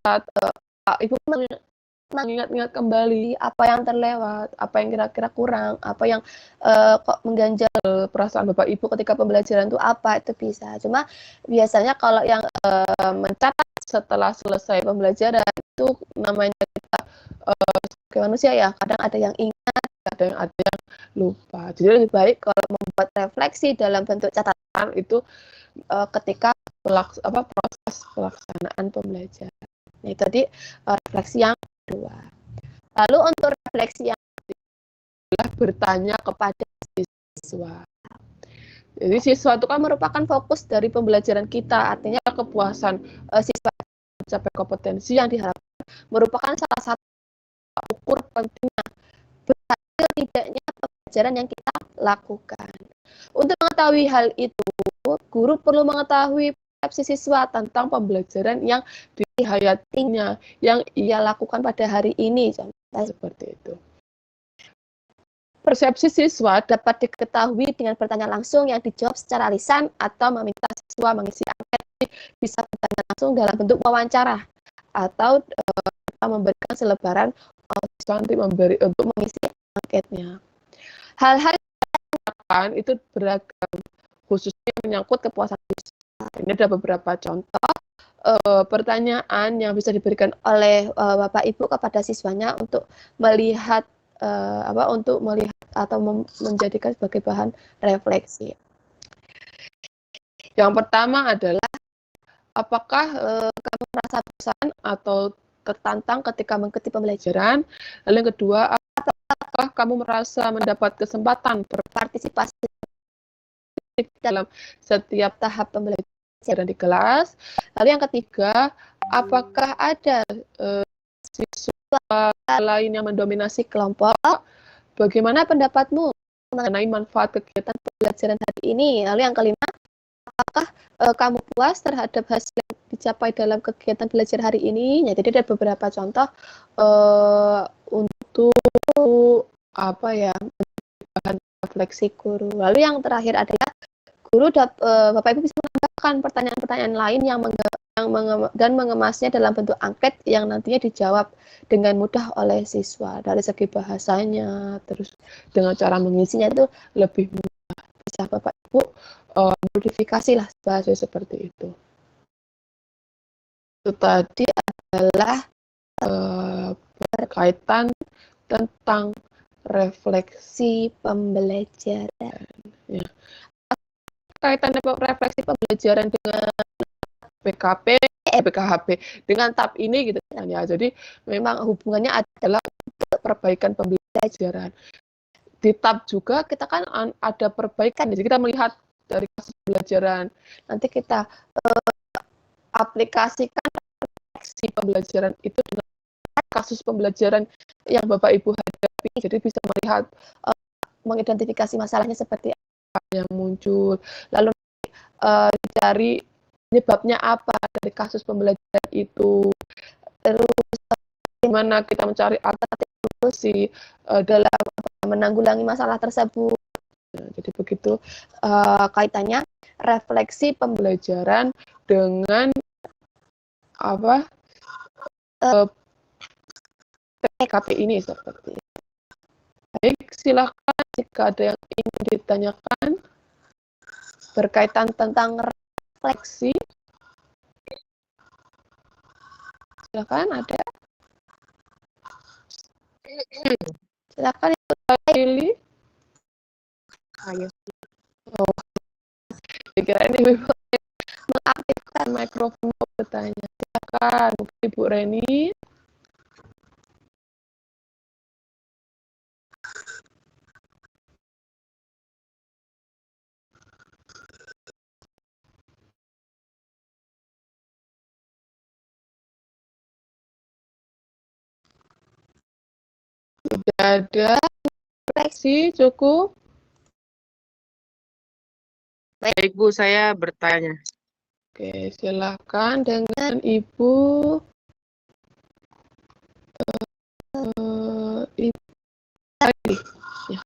saat Ibu mengingat-ingat kembali apa yang terlewat, apa yang kira-kira kurang, apa yang kok mengganjal perasaan Bapak Ibu ketika pembelajaran itu apa, itu bisa. Cuma biasanya kalau yang mencatat setelah selesai pembelajaran itu namanya kita sebagai manusia ya, kadang ada yang ingat, kadang ada yang lupa. Jadi lebih baik kalau membuat refleksi dalam bentuk catatan itu ketika proses pelaksanaan pembelajaran. Nah, itu tadi refleksi yang kedua. Lalu untuk refleksi yang adalah bertanya kepada siswa. Jadi siswa itu kan merupakan fokus dari pembelajaran kita, artinya kepuasan siswa mencapai kompetensi yang diharapkan merupakan salah satu ukur pentingnya berhasil tidaknya pembelajaran yang kita lakukan. Untuk mengetahui hal itu, guru perlu mengetahui persepsi siswa tentang pembelajaran yang dihayatinya, yang ia lakukan pada hari ini, contohnya seperti itu. Persepsi siswa dapat diketahui dengan bertanya langsung yang dijawab secara lisan atau meminta siswa mengisi angket, bisa bertanya langsung dalam bentuk wawancara atau memberikan selebaran siswa untuk mengisi angketnya. Hal-hal yang itu beragam, khususnya menyangkut kepuasan siswa. Ini ada beberapa contoh pertanyaan yang bisa diberikan oleh Bapak Ibu kepada siswanya untuk melihat atau menjadikan sebagai bahan refleksi. Yang pertama adalah apakah kamu merasa bosan atau tertantang ketika mengikuti pembelajaran? Lalu yang kedua, apakah kamu merasa mendapat kesempatan berpartisipasi dalam setiap tahap pembelajaran di kelas? Lalu yang ketiga, apakah ada siswa lain yang mendominasi kelompok? Bagaimana pendapatmu mengenai manfaat kegiatan pembelajaran hari ini? Lalu yang kelima, apakah kamu puas terhadap hasil yang dicapai dalam kegiatan belajar hari ini? Ya, jadi ada beberapa contoh untuk bahan refleksi guru. Lalu yang terakhir adalah guru Bapak Ibu bisa menambahkan pertanyaan-pertanyaan lain dan mengemasnya dalam bentuk angket yang nantinya dijawab dengan mudah oleh siswa. Dari segi bahasanya, terus dengan cara mengisinya itu lebih mudah. Bisa Bapak Ibu modifikasi lah bahasa seperti itu. Itu tadi adalah berkaitan tentang refleksi pembelajaran. Ya. Kaitan refleksi pembelajaran dengan BKHP dengan tab ini gitu kan ya. Jadi memang hubungannya adalah untuk perbaikan pembelajaran. Di tab juga kita kan ada perbaikan. Jadi kita melihat dari kasus pembelajaran. Nanti kita aplikasikan refleksi pembelajaran itu dengan kasus pembelajaran yang Bapak Ibu hadapi. Jadi bisa melihat mengidentifikasi masalahnya seperti apa yang muncul. Lalu dicari penyebabnya apa dari kasus pembelajaran itu, terus bagaimana kita mencari alternatif solusi dalam menanggulangi masalah tersebut. Jadi begitu kaitannya refleksi pembelajaran dengan PKP ini seperti itu. Baik, silakan jika ada yang ingin ditanyakan berkaitan tentang refleksi. Silakan ada. Silakan Lili. Ayo. Oh. Kira ini mengaktifkan mikrofon bertanya. Silakan Ibu Reni. Tidak ada refleksi, cukup. Baik Bu, saya bertanya. Oke, silakan dengan Ibu. Ibu. Ya.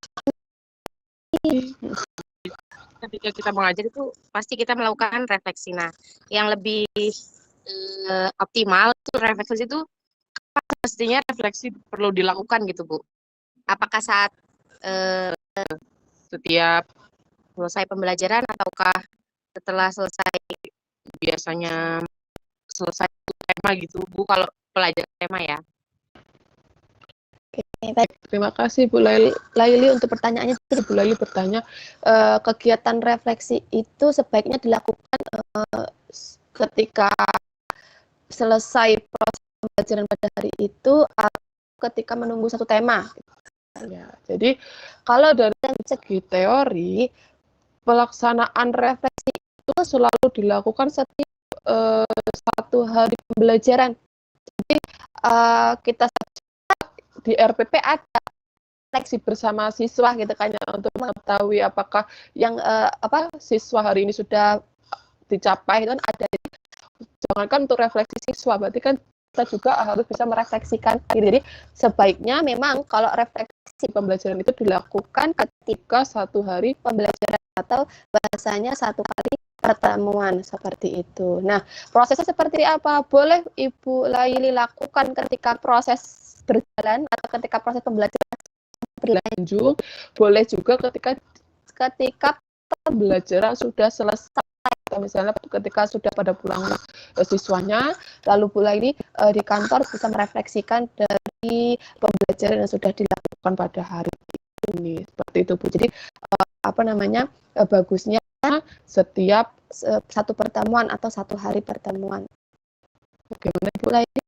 Ketika kita mengajar itu pasti kita melakukan refleksi. Nah, yang lebih optimal, refleksi itu pastinya refleksi perlu dilakukan gitu Bu. Apakah saat setiap selesai pembelajaran ataukah setelah selesai biasanya selesai tema gitu Bu kalau pelajaran tema ya. Oke, baik. Terima kasih Bu Laili untuk pertanyaannya. Jadi Bu Laili bertanya, kegiatan refleksi itu sebaiknya dilakukan ketika selesai proses pembelajaran pada hari itu atau ketika menunggu satu tema. Ya, jadi kalau dari segi teori, pelaksanaan refleksi itu selalu dilakukan setiap satu hari pembelajaran. Jadi kita di RPP ada refleksi bersama siswa gitu kan ya, untuk mengetahui apakah yang siswa hari ini sudah dicapai itu kan ada. Jangankan untuk refleksi siswa, berarti kan kita juga harus bisa merefleksikan. Jadi sebaiknya memang kalau refleksi pembelajaran itu dilakukan ketika satu hari pembelajaran atau bahasanya satu kali pertemuan seperti itu. Nah, prosesnya seperti apa? Boleh Ibu Laili lakukan ketika proses berjalan atau ketika proses pembelajaran berlanjut, boleh juga ketika pembelajaran sudah selesai. Misalnya ketika sudah pada pulang siswanya, lalu Bu Laili di kantor bisa merefleksikan dari pembelajaran yang sudah dilakukan pada hari ini. Seperti itu Bu. Jadi bagusnya setiap satu pertemuan atau satu hari pertemuan. Bagaimana Bu Laili?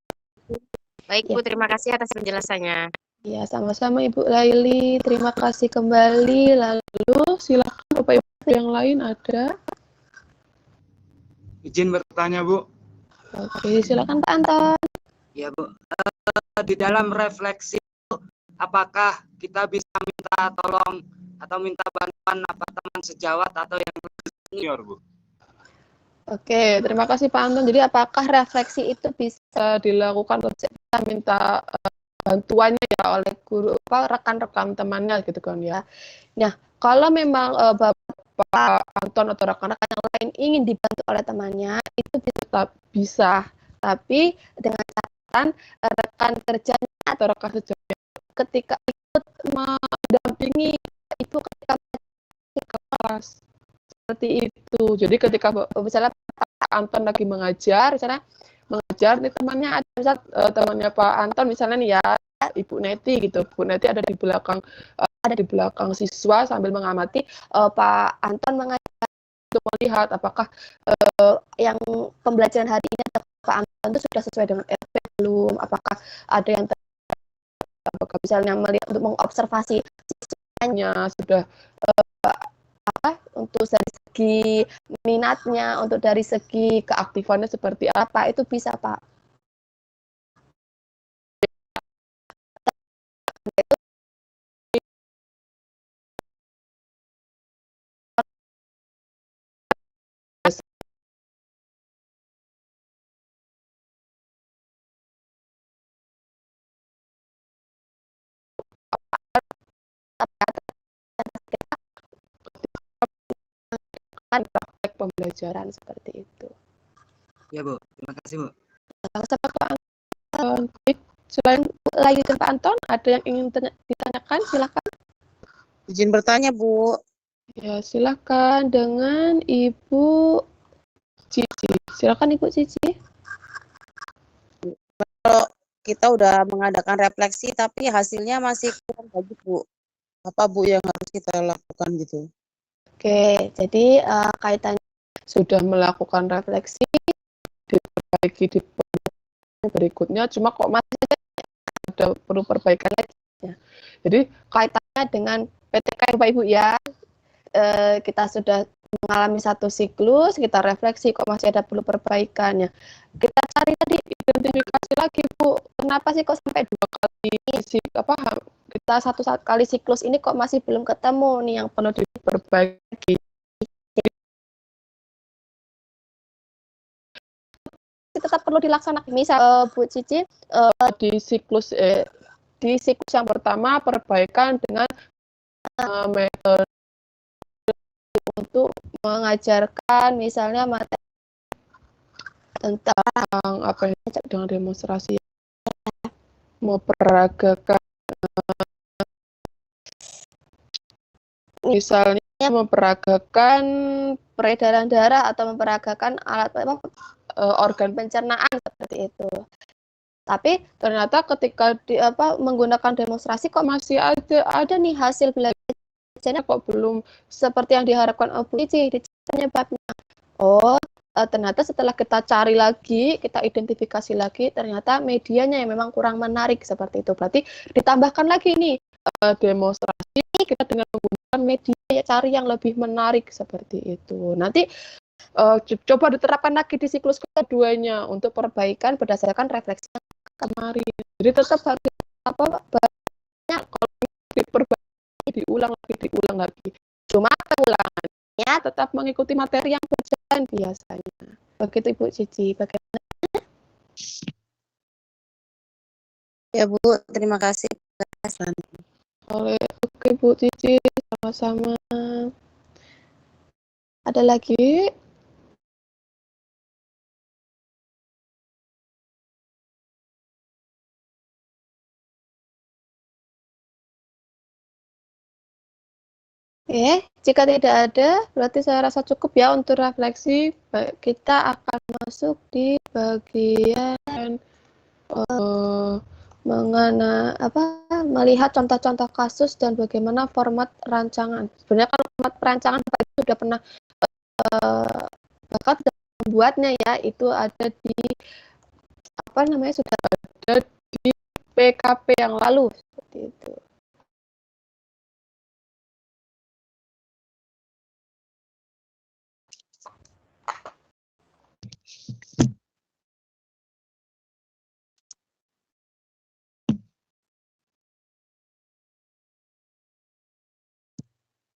Baik Bu, terima kasih atas penjelasannya. Ya, sama-sama Ibu Laili. Terima kasih kembali. Lalu silakan Bapak Ibu yang lain ada. Izin bertanya Bu. Oke, silakan Pak Anton. Ya Bu, di dalam refleksi apakah kita bisa minta tolong atau minta bantuan apa teman sejawat atau yang senior Bu? Oke, terima kasih Pak Anton. Jadi apakah refleksi itu bisa dilakukan kita minta bantuannya ya oleh guru rekan-rekan temannya gitu kan ya. Nah, kalau memang Bapak Anton atau rekan-rekan yang lain ingin dibantu oleh temannya, itu tetap bisa. Tapi dengan catatan rekan kerjanya atau rekan sejawatnya ketika ikut mendampingi Ibu ketika kelas seperti itu. Jadi ketika misalnya Pak Anton lagi mengajar, misalnya mengajar nih temannya ada misal temannya Pak Anton misalnya nih ya Ibu Neti gitu. Bu Neti ada di belakang siswa sambil mengamati Pak Anton mengajar untuk melihat apakah yang pembelajaran hari ini Pak Anton itu sudah sesuai dengan SOP belum, apakah ada yang apakah misalnya melihat untuk mengobservasi siswanya sudah untuk dari segi minatnya, untuk dari segi keaktifannya seperti apa, itu bisa Pak. Praktek pembelajaran seperti itu. Ya Bu, terima kasih Bu. Sama Pak Anton. Selain lagi ke Pak Anton, ada yang ingin ditanyakan? Silakan. Izin bertanya Bu. Ya, silakan dengan Ibu Cici. Silakan Ibu Cici. Kalau kita udah mengadakan refleksi tapi hasilnya masih kurang bagus Bu, apa Bu yang harus kita lakukan gitu? Oke, jadi kaitannya sudah melakukan refleksi, diperbaiki di berikutnya, cuma kok masih ada perlu perbaikan lagi. Ya. Jadi kaitannya dengan PTK Bapak Ibu ya, kita sudah mengalami satu siklus, kita refleksi kok masih ada perlu perbaikannya. Kita cari tadi identifikasi lagi Bu, kenapa sih kok sampai 2 kali kita satu kali siklus ini kok masih belum ketemu nih yang perlu diperbaiki. Tetap perlu dilaksanakan. Misal Bu Cici di siklus yang pertama perbaikan dengan metode untuk mengajarkan misalnya materi tentang apa yang dengan demonstrasi memperagakan, misalnya memperagakan peredaran darah atau memperagakan alat organ pencernaan seperti itu. Tapi ternyata ketika menggunakan demonstrasi kok masih ada nih hasil belajarnya kok belum seperti yang diharapkan Bu Cici. Penyebabnya, ternyata setelah kita cari lagi, kita identifikasi lagi, ternyata medianya yang memang kurang menarik seperti itu. Berarti ditambahkan lagi nih demonstrasi kita dengan menggunakan media, cari yang lebih menarik seperti itu. Nanti coba diterapkan lagi di siklus keduanya untuk perbaikan berdasarkan refleksi kemarin. Jadi tetap harus banyak kalau diperbaiki, diulang lagi. Cuma pengulangannya tetap mengikuti materi yang berjalan biasanya. Begitu Ibu Cici, bagaimana? Ya Bu, terima kasih. Oke Bu Cici, sama-sama. Ada lagi? Jika tidak ada, berarti saya rasa cukup ya untuk refleksi. Kita akan masuk di bagian melihat contoh-contoh kasus dan bagaimana format rancangan. Sebenarnya kalau format perancangan itu sudah pernah bahkan sudah membuatnya ya, itu ada di sudah ada di PKP yang lalu seperti itu.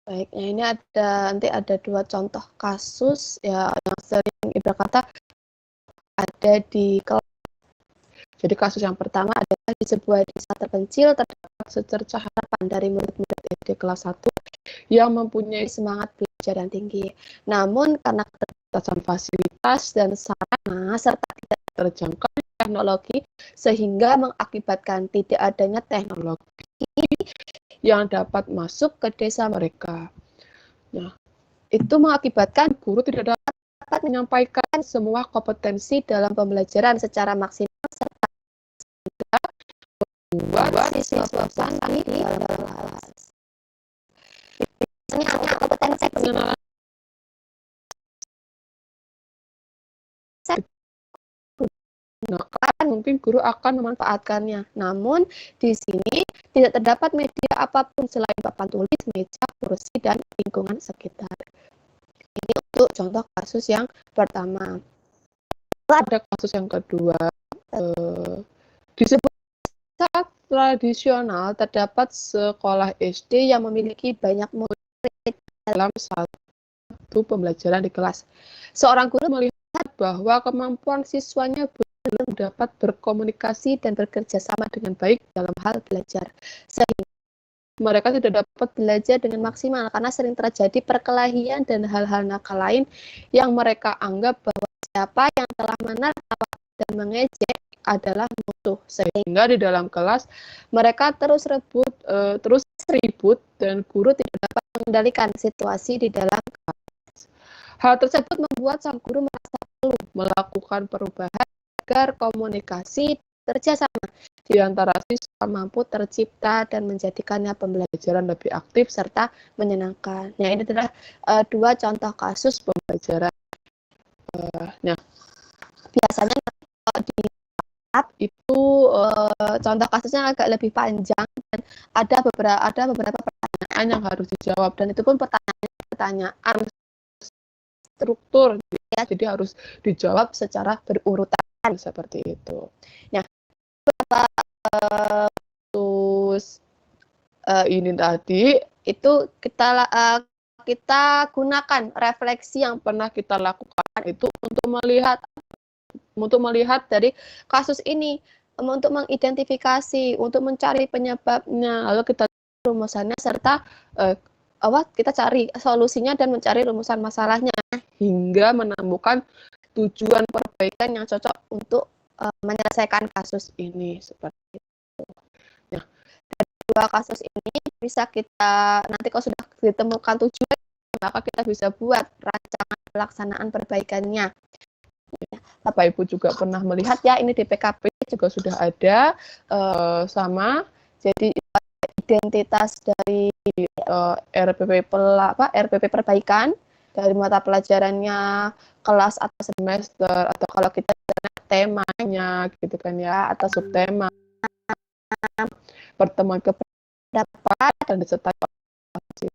Baik, ini nanti ada dua contoh kasus ya yang sering ibarat kata ada di kelas. Jadi kasus yang pertama adalah di sebuah desa terpencil terdapat secercah harapan dari murid-murid SD kelas 1 yang mempunyai semangat belajar yang tinggi. Namun karena keterbatasan fasilitas dan sarana serta tidak terjangkau teknologi sehingga mengakibatkan tidak adanya teknologi yang dapat masuk ke desa mereka. Nah, itu mengakibatkan guru tidak dapat menyampaikan semua kompetensi dalam pembelajaran secara maksimal serta membuat siswa bosan di dalam kelas. Misalnya kompetensi pengenalan mungkin guru akan memanfaatkannya. Namun di sini tidak terdapat media apapun selain papan tulis, meja, kursi, dan lingkungan sekitar. Ini untuk contoh kasus yang pertama. Ada kasus yang kedua. Di sebuah tradisional terdapat sekolah SD yang memiliki banyak murid dalam satu pembelajaran di kelas. Seorang guru melihat bahwa kemampuan siswanya belum dapat berkomunikasi dan bekerja sama dengan baik dalam hal belajar, sehingga mereka tidak dapat belajar dengan maksimal karena sering terjadi perkelahian dan hal-hal nakal lain yang mereka anggap bahwa siapa yang telah menertawa dan mengejek adalah musuh, sehingga di dalam kelas mereka terus ribut dan guru tidak dapat mengendalikan situasi di dalam kelas. Hal tersebut membuat sang guru merasa perlu melakukan perubahan agar komunikasi kerjasama di antara siswa mampu tercipta dan menjadikannya pembelajaran lebih aktif serta menyenangkan. Nah, ini adalah dua contoh kasus pembelajaran. Nah, biasanya di itu contoh kasusnya agak lebih panjang dan ada beberapa pertanyaan yang harus dijawab, dan itu pun pertanyaan struktur ya, jadi harus dijawab secara berurutan seperti itu. Nah, terus ini tadi itu kita gunakan refleksi yang pernah kita lakukan itu untuk melihat dari kasus ini, untuk mengidentifikasi, untuk mencari penyebabnya, lalu kita rumusannya serta kita cari solusinya dan mencari rumusan masalahnya hingga menemukan tujuan perbaikan yang cocok untuk menyelesaikan kasus ini seperti itu. Nah, dari dua kasus ini bisa kita nanti kalau sudah ditemukan tujuan, maka kita bisa buat rancangan pelaksanaan perbaikannya. Bapak Ibu juga pernah melihat ya, ini di PKP juga sudah ada sama. Jadi identitas dari RPP perbaikan dari mata pelajarannya, kelas atau semester, atau kalau kita temanya gitu kan ya, atau subtema, pertemuan kependapat dan disertai waktu.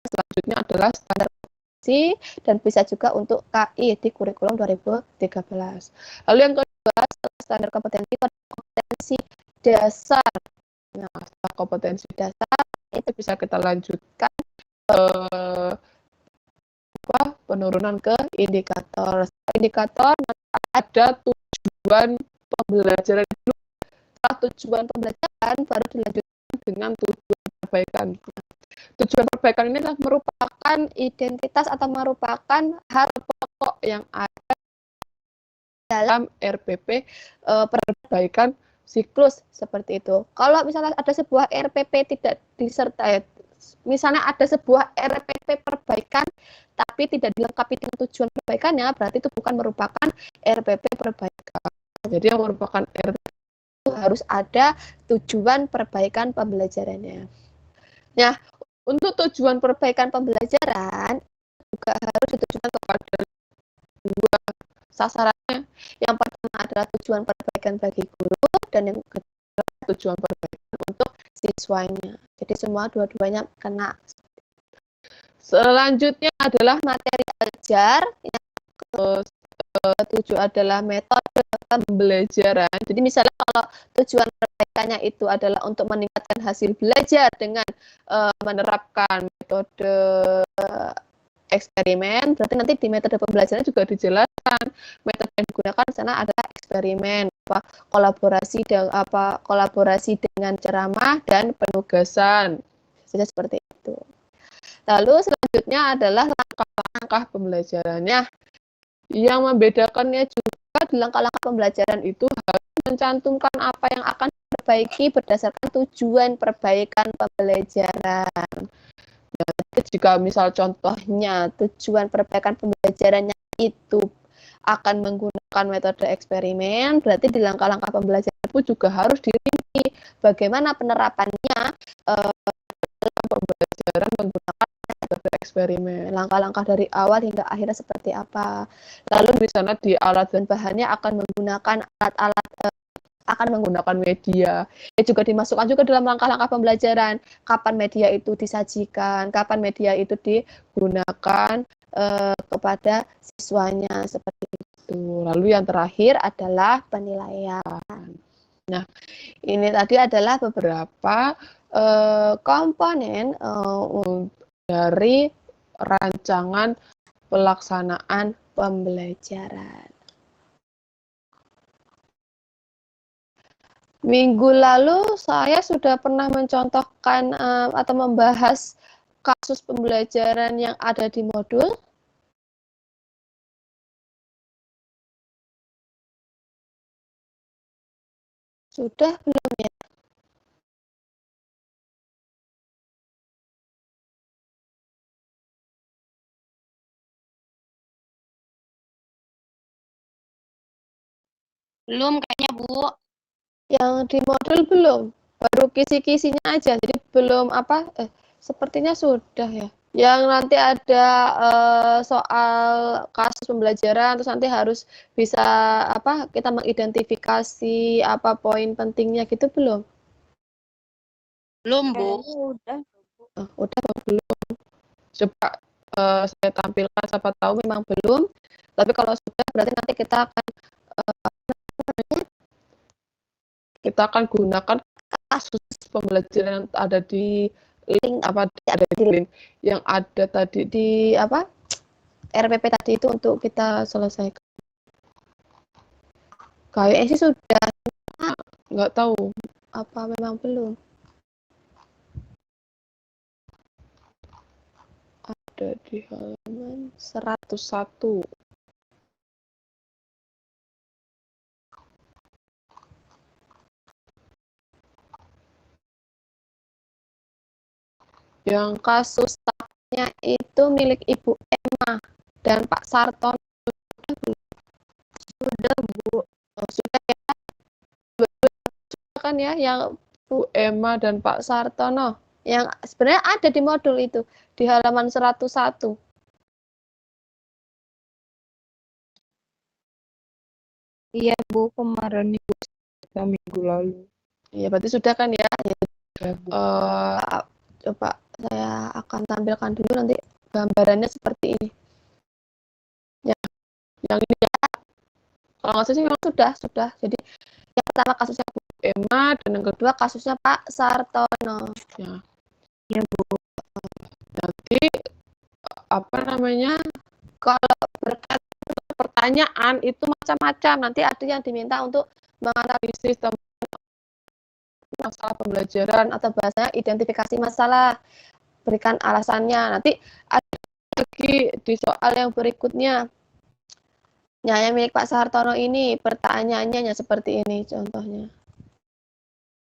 Selanjutnya adalah standar dan bisa juga untuk KI di kurikulum 2013. Lalu yang kedua, standar kompetensi dasar. Nah, setelah kompetensi dasar itu bisa kita lanjutkan penurunan ke indikator. Indikator ada tujuan pembelajaran dulu. Setelah tujuan pembelajaran baru dilanjutkan dengan tujuan perbaikan. Tujuan perbaikan ini adalah merupakan identitas atau merupakan hal pokok yang ada dalam RPP perbaikan siklus seperti itu. Kalau misalnya ada sebuah RPP tidak disertai, misalnya ada sebuah RPP perbaikan tapi tidak dilengkapi dengan tujuan perbaikannya, berarti itu bukan merupakan RPP perbaikan. Jadi yang merupakan RPP itu harus ada tujuan perbaikan pembelajarannya. Nah, untuk tujuan perbaikan pembelajaran juga harus ditujukan kepada dua sasarannya. Yang pertama adalah tujuan perbaikan bagi guru dan yang kedua tujuan perbaikan untuk siswanya. Jadi semua dua-duanya kena. Selanjutnya adalah materi ajar. Yang ketujuh adalah metode pembelajaran. Jadi misalnya kalau tujuan perbaikannya itu adalah untuk meningkatkan hasil belajar dengan menerapkan metode eksperimen, berarti nanti di metode pembelajaran juga dijelaskan metode yang digunakan di sana adalah eksperimen, kolaborasi dengan ceramah dan penugasan, saja seperti itu. Lalu selanjutnya adalah langkah-langkah pembelajarannya. Yang membedakannya juga di langkah-langkah pembelajaran itu harus mencantumkan apa yang akan diperbaiki berdasarkan tujuan perbaikan pembelajaran. Nah, jika misal contohnya tujuan perbaikan pembelajarannya itu akan menggunakan metode eksperimen, berarti di langkah-langkah pembelajaran itu juga harus dirinci bagaimana penerapannya dalam pembelajaran menggunakan metode eksperimen. Langkah-langkah dari awal hingga akhirnya seperti apa. Lalu di sana di alat dan bahannya akan menggunakan alat-alat akan menggunakan media. Ya juga dimasukkan juga dalam langkah-langkah pembelajaran. Kapan media itu disajikan, kapan media itu digunakan kepada siswanya seperti itu. Lalu yang terakhir adalah penilaian. Nah, ini tadi adalah beberapa komponen dari rancangan pelaksanaan pembelajaran. Minggu lalu saya sudah pernah mencontohkan atau membahas kasus pembelajaran yang ada di modul. Sudah belum ya? Belum kayaknya, Bu. Yang di modul belum, baru kisi-kisinya aja, jadi belum sepertinya sudah ya. Yang nanti ada soal kasus pembelajaran, terus nanti harus bisa kita mengidentifikasi apa poin pentingnya gitu belum? Belum, Bu. Udah. Udah atau belum? Coba saya tampilkan, siapa tahu memang belum. Tapi kalau sudah berarti nanti kita akan gunakan kasus pembelajaran yang ada di link yang ada tadi di RPP tadi itu untuk kita selesaikan. Kayaknya sih sudah, nggak tahu apa memang belum. Ada di halaman 101. Yang kasus stafnya itu milik Ibu Emma dan Pak Sartono. Sudah, Bu. Oh, sudah ya kan ya, yang Bu Emma dan Pak Sartono. Yang sebenarnya ada di modul itu, di halaman 101. Iya, Bu, kemarin Ibu minggu lalu. Iya, berarti sudah kan ya. Ya, Bu. Coba saya akan tampilkan dulu nanti gambarannya seperti ini. Yang ini ya, kalau nggak salah sih memang sudah. Jadi yang pertama kasusnya Bu Emma dan yang kedua kasusnya Pak Sartono. Ya. Iya, Bu. Nanti apa namanya? Kalau berkaitan pertanyaan itu macam-macam. Nanti ada yang diminta untuk menganalisis masalah pembelajaran atau bahasanya identifikasi masalah, berikan alasannya. Nanti ada lagi di soal yang berikutnya. Ya, yang milik Pak Sartono ini pertanyaannya seperti ini contohnya.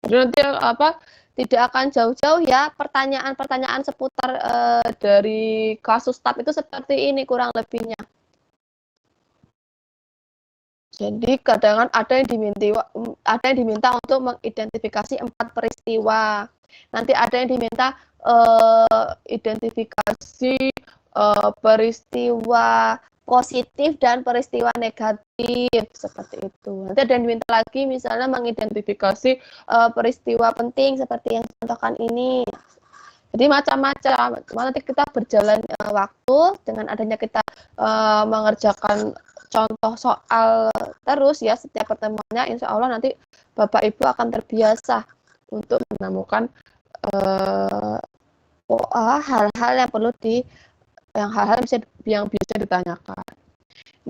Jadi nanti apa tidak akan jauh-jauh ya, pertanyaan-pertanyaan seputar dari kasus TAP itu seperti ini kurang lebihnya. Jadi kadang ada yang diminta untuk mengidentifikasi 4 peristiwa. Nanti ada yang diminta identifikasi peristiwa positif dan peristiwa negatif seperti itu. Nanti ada yang diminta lagi misalnya mengidentifikasi peristiwa penting seperti yang contohkan ini. Jadi macam-macam. Nanti kita berjalan waktu dengan adanya kita mengerjakan contoh soal terus ya setiap pertemuannya, insya Allah nanti Bapak Ibu akan terbiasa untuk menemukan hal-hal yang perlu yang bisa ditanyakan.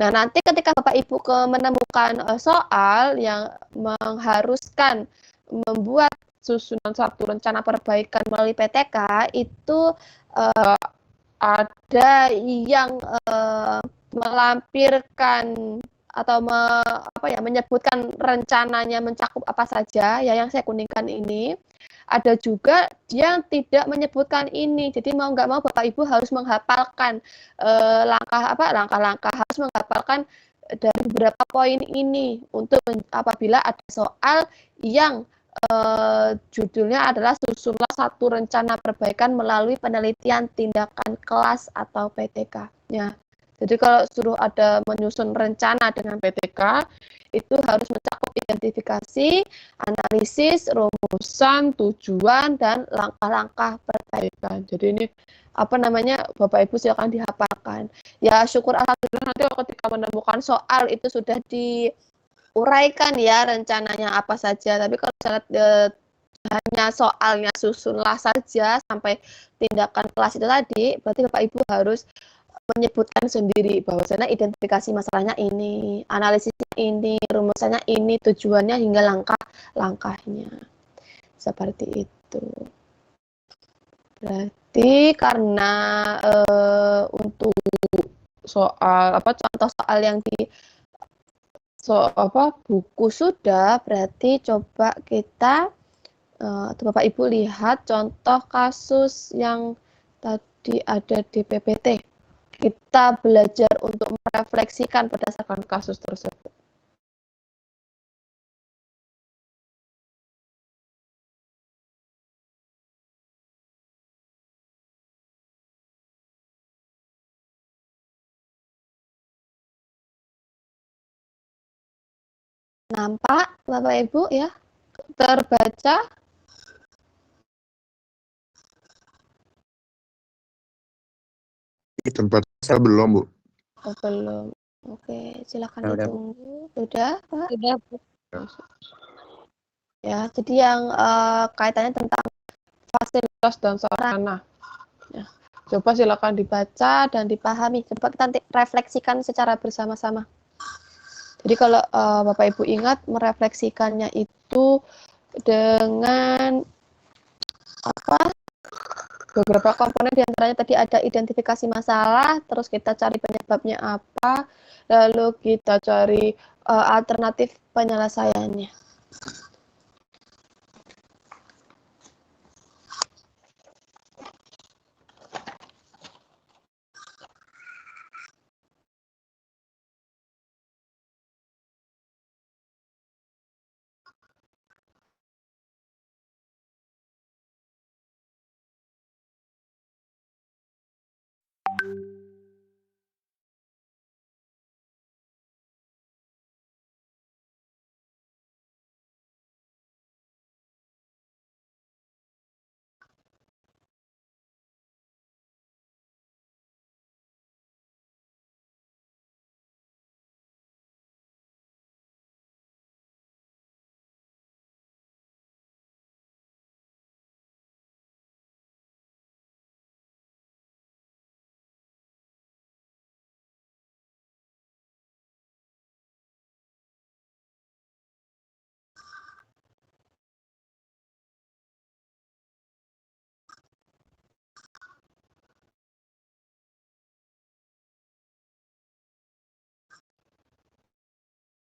Nah, nanti ketika Bapak Ibu menemukan soal yang mengharuskan membuat susunan satu rencana perbaikan melalui PTK itu ada yang melampirkan atau menyebutkan rencananya mencakup apa saja ya yang saya kuningkan ini. Ada juga yang tidak menyebutkan ini. Jadi mau nggak mau Bapak Ibu harus menghafalkan langkah-langkah harus menghafalkan dari beberapa poin ini untuk apabila ada soal yang judulnya adalah susunlah satu rencana perbaikan melalui penelitian tindakan kelas atau PTK. Ya. Jadi kalau suruh ada menyusun rencana dengan PTK, itu harus mencakup identifikasi, analisis, rumusan, tujuan, dan langkah-langkah perbaikan. Jadi ini Bapak Ibu silakan dihafalkan. Ya syukur alhamdulillah nanti ketika menemukan soal itu sudah diuraikan ya rencananya apa saja. Tapi kalau hanya soalnya susunlah saja sampai tindakan kelas itu tadi, berarti Bapak Ibu harus menyebutkan sendiri bahwasanya identifikasi masalahnya ini, analisisnya ini, rumusannya ini, tujuannya hingga langkah-langkahnya. Seperti itu. Berarti karena untuk soal contoh soal yang di buku sudah, berarti coba kita atau Bapak Ibu lihat contoh kasus yang tadi ada di PPT. Kita belajar untuk merefleksikan berdasarkan kasus tersebut. Nampak Bapak Ibu ya? Terbaca? Di tempat saya belum, Bu. Oh, belum. Oke, silakan Ya, udah, Bu. ditunggu. Sudah, Pak? Sudah, Bu. Ya, jadi yang kaitannya tentang fasilitas dan sarana. Ya. Coba silakan dibaca dan dipahami. Coba kita nanti refleksikan secara bersama-sama. Jadi kalau Bapak Ibu ingat merefleksikannya itu dengan beberapa komponen diantaranya tadi ada identifikasi masalah, terus kita cari penyebabnya apa, lalu kita cari alternatif penyelesaiannya.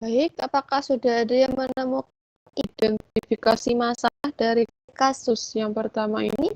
Baik, apakah sudah ada yang menemukan identifikasi masalah dari kasus yang pertama ini?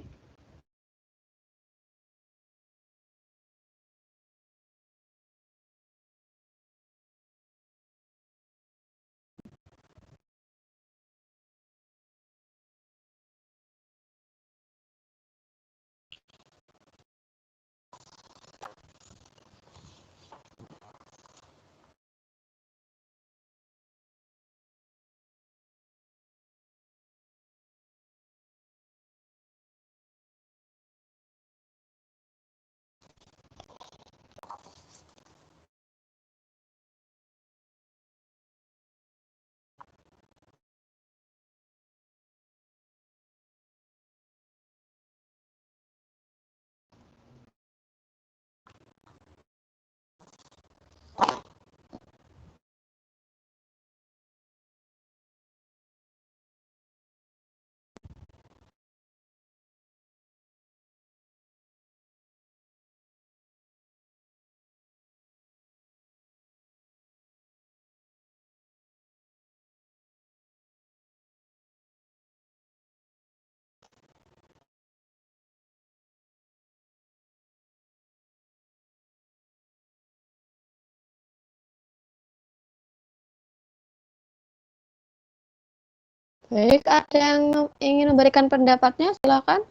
Baik, ada yang ingin memberikan pendapatnya? Silakan.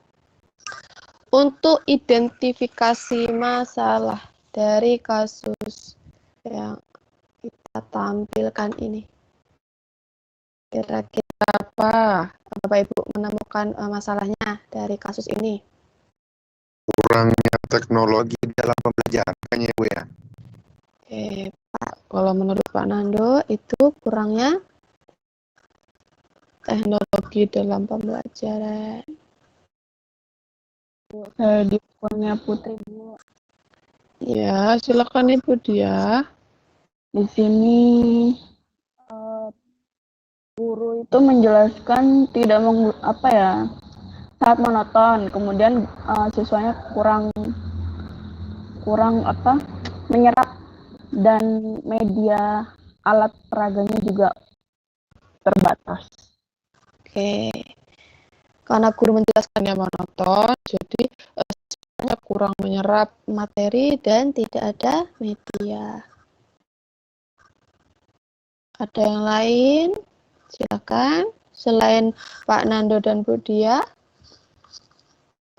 Untuk identifikasi masalah dari kasus yang kita tampilkan ini, kira-kira apa Bapak Ibu menemukan masalahnya dari kasus ini? Kurangnya teknologi dalam pembelajaran ya Bu ya. Oke, Pak. Kalau menurut Pak Nando itu kurangnya teknologi dalam pembelajaran. Di bukunya Putri, Bu. Ya, silakan Ibu Dia. Di sini guru itu menjelaskan tidak sangat monoton. Kemudian siswanya kurang menyerap, dan media alat peraganya juga terbatas. Oke. Karena guru menjelaskannya monoton, jadi siswanya kurang menyerap materi dan tidak ada media. Ada yang lain? Silakan. Selain Pak Nando dan Bu Dia.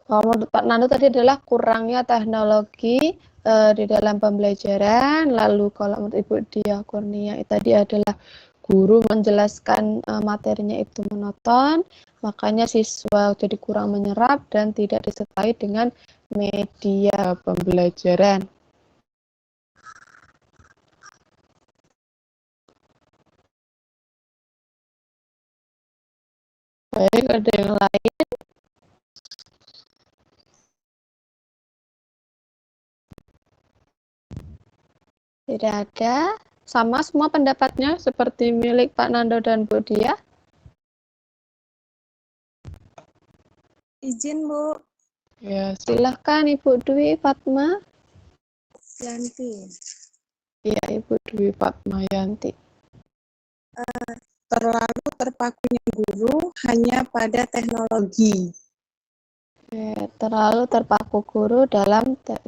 Kalau menurut Pak Nando tadi adalah kurangnya teknologi di dalam pembelajaran. Lalu kalau menurut Ibu Dia Kurnia tadi adalah guru menjelaskan materinya itu monoton, makanya siswa jadi kurang menyerap dan tidak disertai dengan media pembelajaran. Baik, ada yang lain? Tidak ada. Sama semua pendapatnya seperti milik Pak Nando dan Bu Dia. Izin, Bu. Ya, silahkan Ibu Dwi Fatma. Yanti. Ya, Ibu Dwi Fatma Yanti. Terlalu terpakunya guru hanya pada teknologi. Ya, terlalu terpaku guru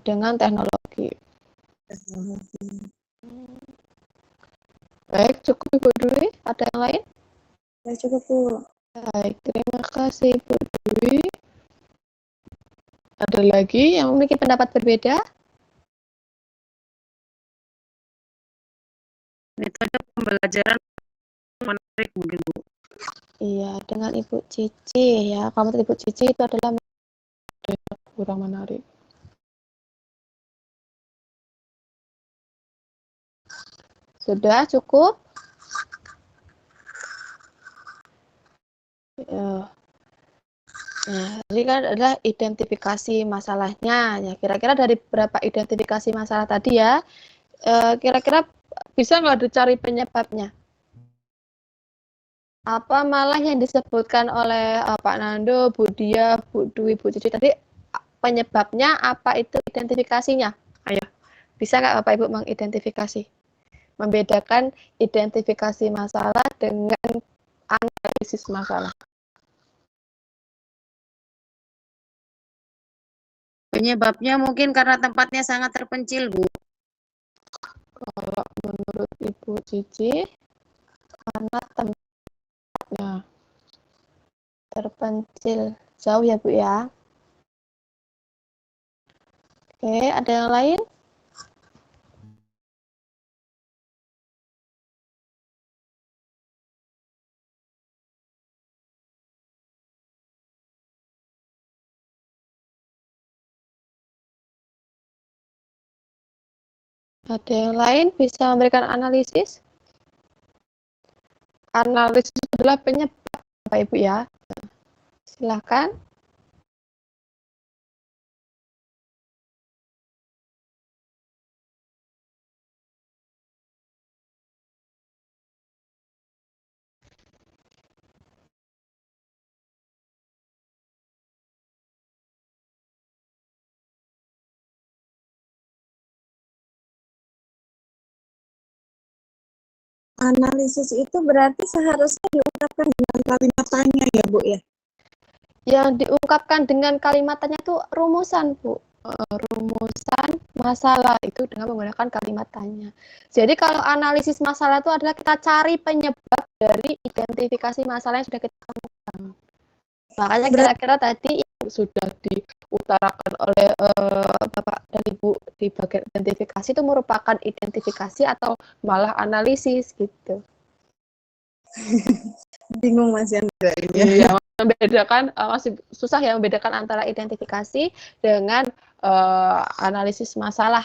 dengan teknologi. Baik, cukup Ibu Dwi. Ada yang lain? Ya, cukup, Bu. Baik, terima kasih Ibu Dwi. Ada lagi yang memiliki pendapat berbeda? pembelajaran menarik mungkin Bu. Iya, dengan Ibu Cici ya. Kalau menurut Ibu Cici itu adalah kurang menarik. Sudah cukup? Ya. Nah, ini kan adalah identifikasi masalahnya. Ya, kira-kira dari beberapa identifikasi masalah tadi ya, kira-kira bisa nggak dicari penyebabnya? Apa malah yang disebutkan oleh Pak Nando, Bu Dia, Bu Dwi, Bu Cici tadi penyebabnya apa itu identifikasinya? Ayo, bisa nggak Bapak Ibu mengidentifikasi? Membedakan identifikasi masalah dengan analisis masalah. Penyebabnya mungkin karena tempatnya sangat terpencil, Bu. Kalau menurut Ibu Cici, karena tempatnya terpencil jauh ya Bu ya. Oke, ada yang lain? Ada yang lain bisa memberikan analisis? Analisis adalah penyebab Bapak Ibu ya. Silakan. Analisis itu berarti seharusnya diungkapkan dengan kalimat tanya ya, Bu ya? Yang diungkapkan dengan kalimatnya itu rumusan, Bu. Rumusan masalah itu dengan menggunakan kalimat tanya. Jadi kalau analisis masalah itu adalah kita cari penyebab dari identifikasi masalah yang sudah kita temukan. Makanya kira-kira tadi yang sudah diutarakan oleh Bapak dan Ibu di bagian identifikasi itu merupakan identifikasi atau malah analisis gitu. Bingung Mas Yandra ini ya. Iya, membedakan masih susah ya membedakan antara identifikasi dengan analisis masalah.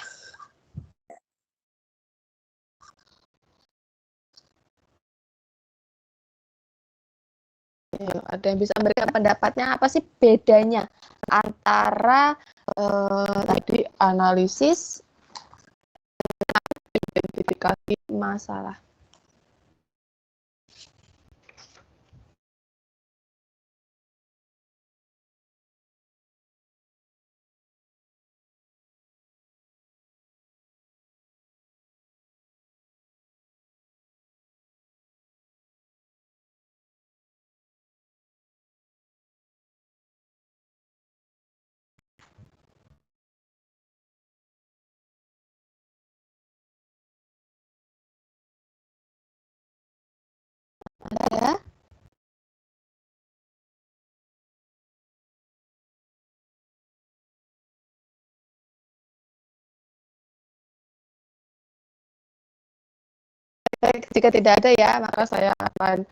Ya, ada yang bisa memberikan pendapatnya apa sih bedanya antara tadi analisis dan identifikasi masalah? Ada? Jika tidak ada ya, maka saya akan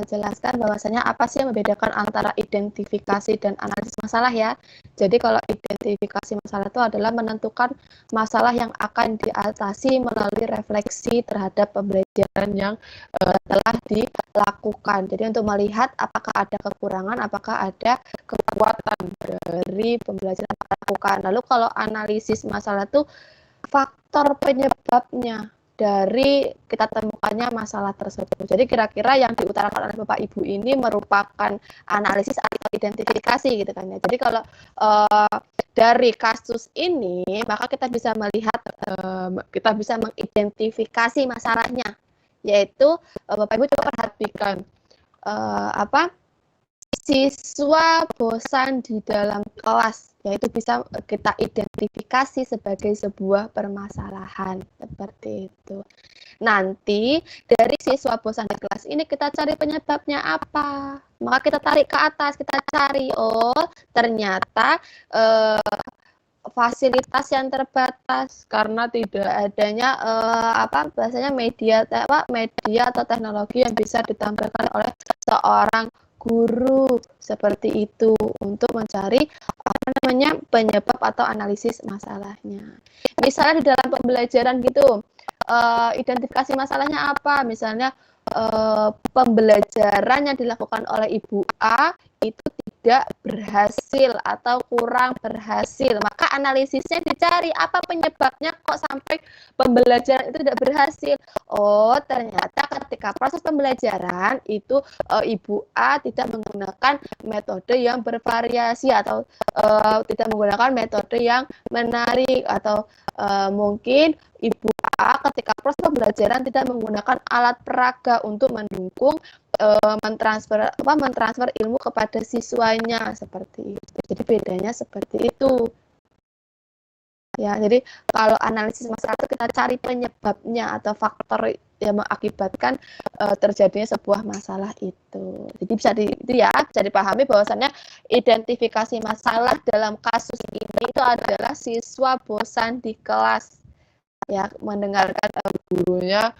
jelaskan bahwasanya apa sih yang membedakan antara identifikasi dan analisis masalah ya. Jadi kalau identifikasi masalah itu adalah menentukan masalah yang akan diatasi melalui refleksi terhadap pembelajaran yang telah dilakukan. Jadi untuk melihat apakah ada kekurangan, apakah ada kekuatan dari pembelajaran yang dilakukan. Lalu kalau analisis masalah itu faktor penyebabnya dari kita temukannya masalah tersebut. Jadi kira-kira yang diutarakan oleh Bapak Ibu ini merupakan analisis atau identifikasi gitu kan ya. Jadi kalau dari kasus ini maka kita bisa melihat kita bisa mengidentifikasi masalahnya, yaitu Bapak Ibu coba perhatikan siswa bosan di dalam kelas, yaitu bisa kita identifikasi sebagai sebuah permasalahan seperti itu. Nanti dari siswa bosan di kelas ini kita cari penyebabnya apa, maka kita tarik ke atas, kita cari ternyata fasilitas yang terbatas karena tidak adanya bahasanya media atau teknologi yang bisa ditampilkan oleh seorang guru seperti itu untuk mencari penyebab atau analisis masalahnya. Misalnya di dalam pembelajaran gitu, identifikasi masalahnya apa? Misalnya pembelajaran yang dilakukan oleh Ibu A itu tidak berhasil atau kurang berhasil, maka analisisnya dicari apa penyebabnya kok sampai pembelajaran itu tidak berhasil. Oh, ternyata ketika proses pembelajaran itu Ibu A tidak menggunakan metode yang bervariasi atau tidak menggunakan metode yang menarik, atau mungkin Ibu A ketika proses pembelajaran tidak menggunakan alat peraga untuk mendukung mentransfer ilmu kepada siswanya seperti itu. Jadi bedanya seperti itu. Ya, jadi kalau analisis masalah itu kita cari penyebabnya atau faktor yang mengakibatkan terjadinya sebuah masalah itu. Jadi bisa dipahami bahwasannya identifikasi masalah dalam kasus ini itu adalah siswa bosan di kelas, ya, mendengarkan gurunya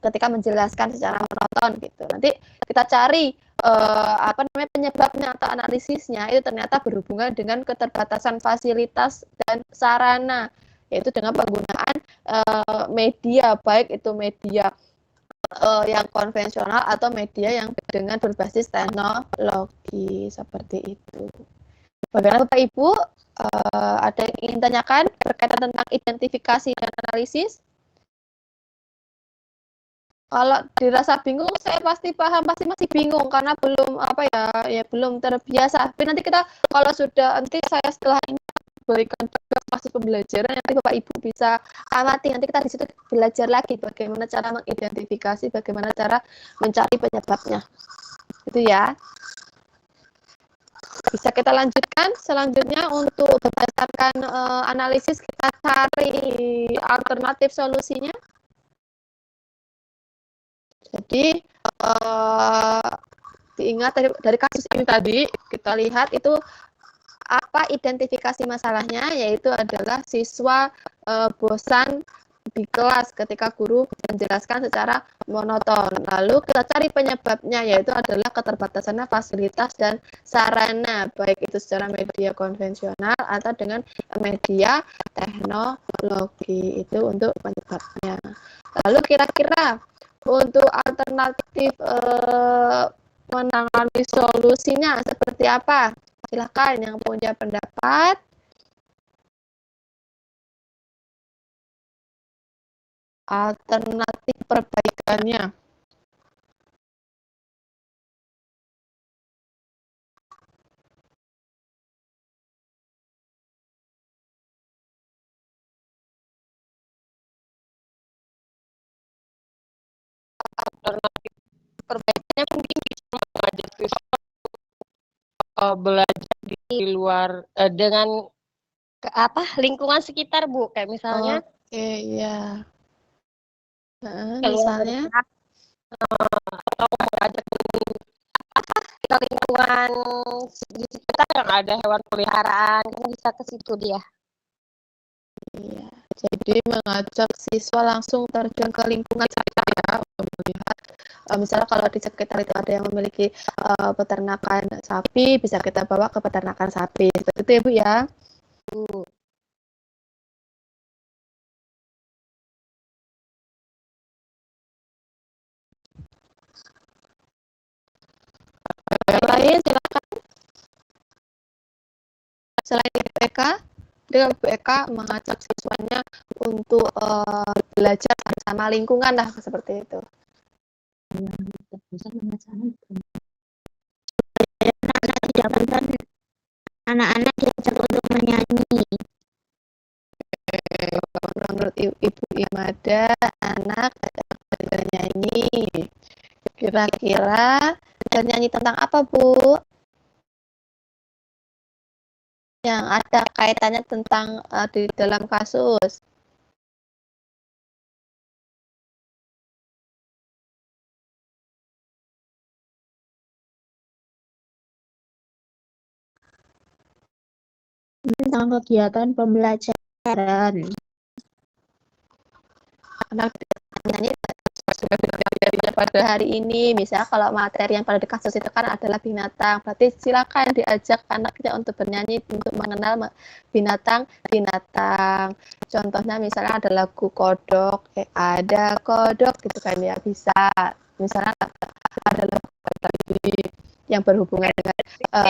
ketika menjelaskan secara monoton gitu. Nanti kita cari penyebabnya atau analisisnya itu ternyata berhubungan dengan keterbatasan fasilitas dan sarana, yaitu dengan penggunaan media, baik itu media yang konvensional atau media yang dengan berbasis teknologi seperti itu. Bagaimana Bapak Ibu? Ada yang ingin tanyakan berkaitan tentang identifikasi dan analisis? Kalau dirasa bingung, saya pasti paham, pasti masih bingung karena belum terbiasa. Tapi nanti nanti saya setelah ini berikan juga kasus pembelajaran, nanti Bapak Ibu bisa amati. Nanti kita di situ belajar lagi bagaimana cara mengidentifikasi, bagaimana cara mencari penyebabnya. Itu ya. Bisa kita lanjutkan selanjutnya untuk berdasarkan analisis kita cari alternatif solusinya. Jadi diingat dari kasus ini tadi kita lihat itu apa identifikasi masalahnya, yaitu adalah siswa bosan di kelas ketika guru menjelaskan secara monoton. Lalu kita cari penyebabnya, yaitu adalah keterbatasannya fasilitas dan sarana, baik itu secara media konvensional atau dengan media teknologi. Itu untuk penyebabnya. Lalu kira-kira untuk alternatif menangani solusinya seperti apa? Silakan yang punya pendapat. Alternatif perbaikannya. Alternatif perbaikannya mungkin bisa mengajak siswa belajar di luar dengan lingkungan sekitar, Bu, kayak misalnya ya. keluar Misalnya atau mengajak ke lingkungan di sekitar yang ada hewan peliharaan, kan bisa ke situ dia. Iya, jadi mengajak siswa langsung terjun ke lingkungan saja ya, untuk melihat misalnya kalau di sekitar itu ada yang memiliki peternakan sapi, bisa kita bawa ke peternakan sapi. Seperti itu ya, Bu ya. Yang lain silakan. Selain IPK, dengan BK mengajak siswanya untuk belajar bersama lingkungan lah, seperti itu. Anak-anak diajak untuk menyanyi. Menurut Ibu Imada, anak belajar nyanyi. Kira-kira bernyanyi tentang apa, Bu? Yang ada kaitannya tentang di dalam kasus. tentang kegiatan pembelajaran. Anak nyanyi materinya pada hari ini, misalnya kalau materi yang pada di kasus itu kan adalah binatang, berarti silakan diajak anaknya untuk bernyanyi untuk mengenal binatang. Contohnya misalnya ada lagu kodok, ada kodok gitu kan ya, bisa. Misalnya ada lagu tadi yang berhubungan dengan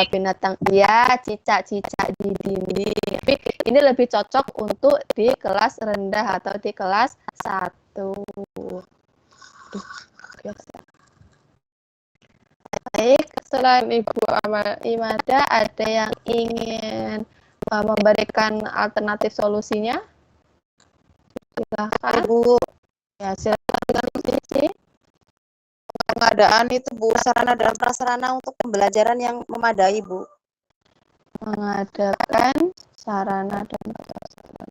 binatang, ya cicak-cicak di dinding. Tapi ini lebih cocok untuk di kelas rendah atau di kelas 1. Baik, selain Ibu Imada, ada yang ingin memberikan alternatif solusinya? Silakan. Bu, Ya, silakan Cici. pengadaan itu Bu, sarana dan prasarana untuk pembelajaran yang memadai Bu. Mengadakan sarana dan prasarana.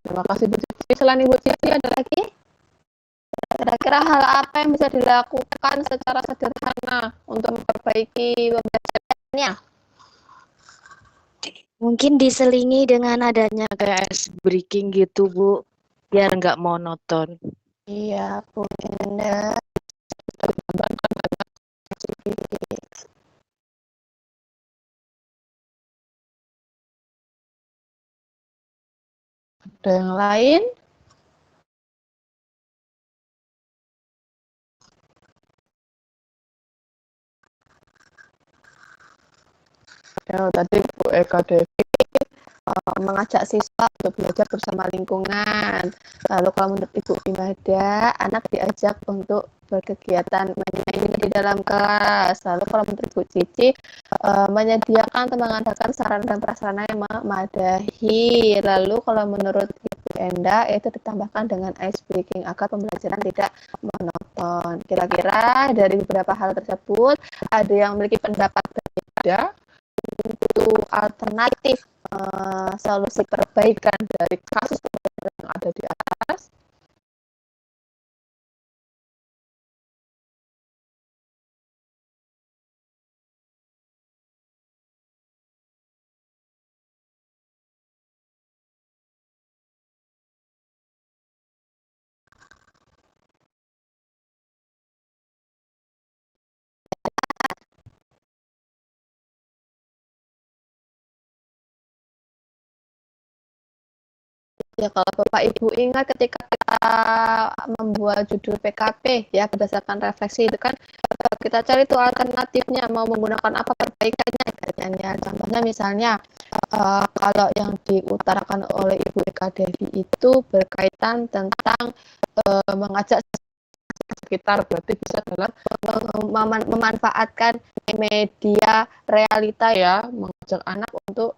Terima kasih Bu Cici. Selain Ibu Cici ada lagi? Kira-kira hal apa yang bisa dilakukan secara sederhana untuk memperbaiki pembelajarannya? Mungkin diselingi dengan adanya kayak ice breaking gitu, Bu, biar nggak monoton. Iya, Bu Indah. Ada yang lain? Ya, tadi Bu Eka Devi mengajak siswa untuk belajar bersama lingkungan. Lalu kalau menurut Ibu Imada, anak diajak untuk berkegiatan menyanyi di dalam kelas. Lalu kalau menurut Bu Cici, menyediakan atau mengadakan sarana dan prasarana yang memadai. Lalu kalau menurut Ibu Enda, itu ditambahkan dengan ice breaking agar pembelajaran tidak monoton. Kira-kira dari beberapa hal tersebut, ada yang memiliki pendapat berbeda untuk alternatif solusi perbaikan dari kasus yang ada di atas? Ya, kalau Bapak Ibu ingat ketika kita membuat judul PKP ya berdasarkan refleksi itu kan kita cari tuh alternatifnya, mau menggunakan apa perbaikannya ya. Contohnya misalnya kalau yang diutarakan oleh Ibu Eka Devi itu berkaitan tentang mengajak sekitar, berarti bisa dalam memanfaatkan media realita ya, mengajak anak untuk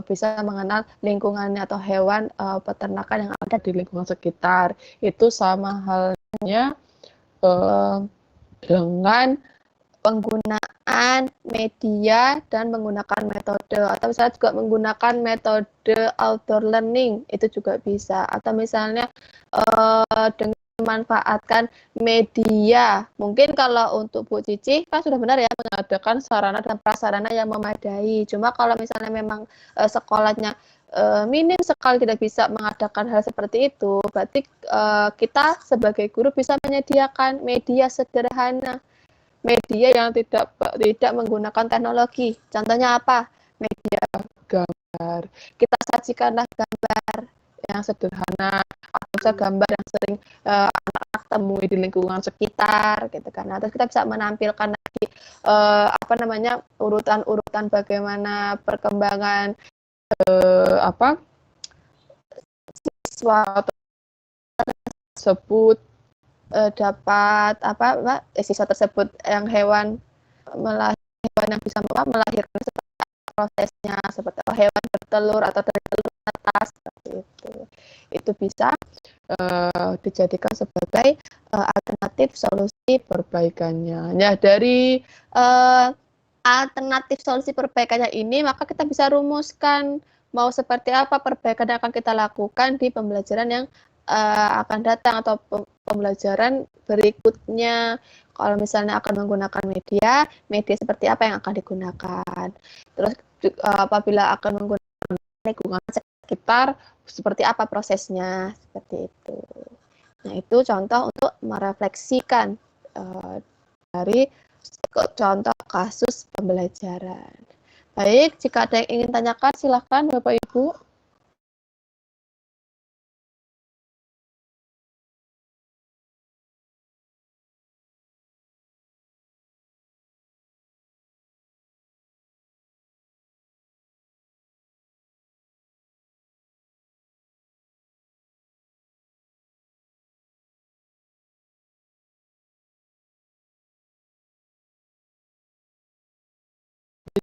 bisa mengenal lingkungannya atau hewan peternakan yang ada di lingkungan sekitar. Itu sama halnya dengan penggunaan media dan menggunakan metode, atau misalnya juga menggunakan metode outdoor learning, itu juga bisa. Atau misalnya dengan memanfaatkan media. Mungkin kalau untuk Bu Cici kan sudah benar ya mengadakan sarana dan prasarana yang memadai. Cuma kalau misalnya memang sekolahnya minim sekali tidak bisa mengadakan hal seperti itu, berarti kita sebagai guru bisa menyediakan media sederhana, media yang tidak menggunakan teknologi. Contohnya apa? Media gambar. Kita sajikanlah gambar yang sederhana, atau gambar yang sering anak-anak temui di lingkungan sekitar, gitu kan. Nah, terus kita bisa menampilkan lagi urutan-urutan bagaimana perkembangan siswa tersebut dapat siswa tersebut yang hewan yang bisa melahirkan prosesnya seperti hewan bertelur atau dari telur atas seperti itu bisa dijadikan sebagai alternatif solusi perbaikannya. Ya, dari alternatif solusi perbaikannya ini maka kita bisa rumuskan mau seperti apa perbaikan yang akan kita lakukan di pembelajaran yang akan datang atau pembelajaran berikutnya. Kalau misalnya akan menggunakan media seperti apa yang akan digunakan. Terus apabila akan menggunakan lingkungan sekitar, seperti apa prosesnya, seperti itu. Nah, itu contoh untuk merefleksikan dari contoh kasus pembelajaran. Baik, jika ada yang ingin tanyakan, silakan Bapak Ibu.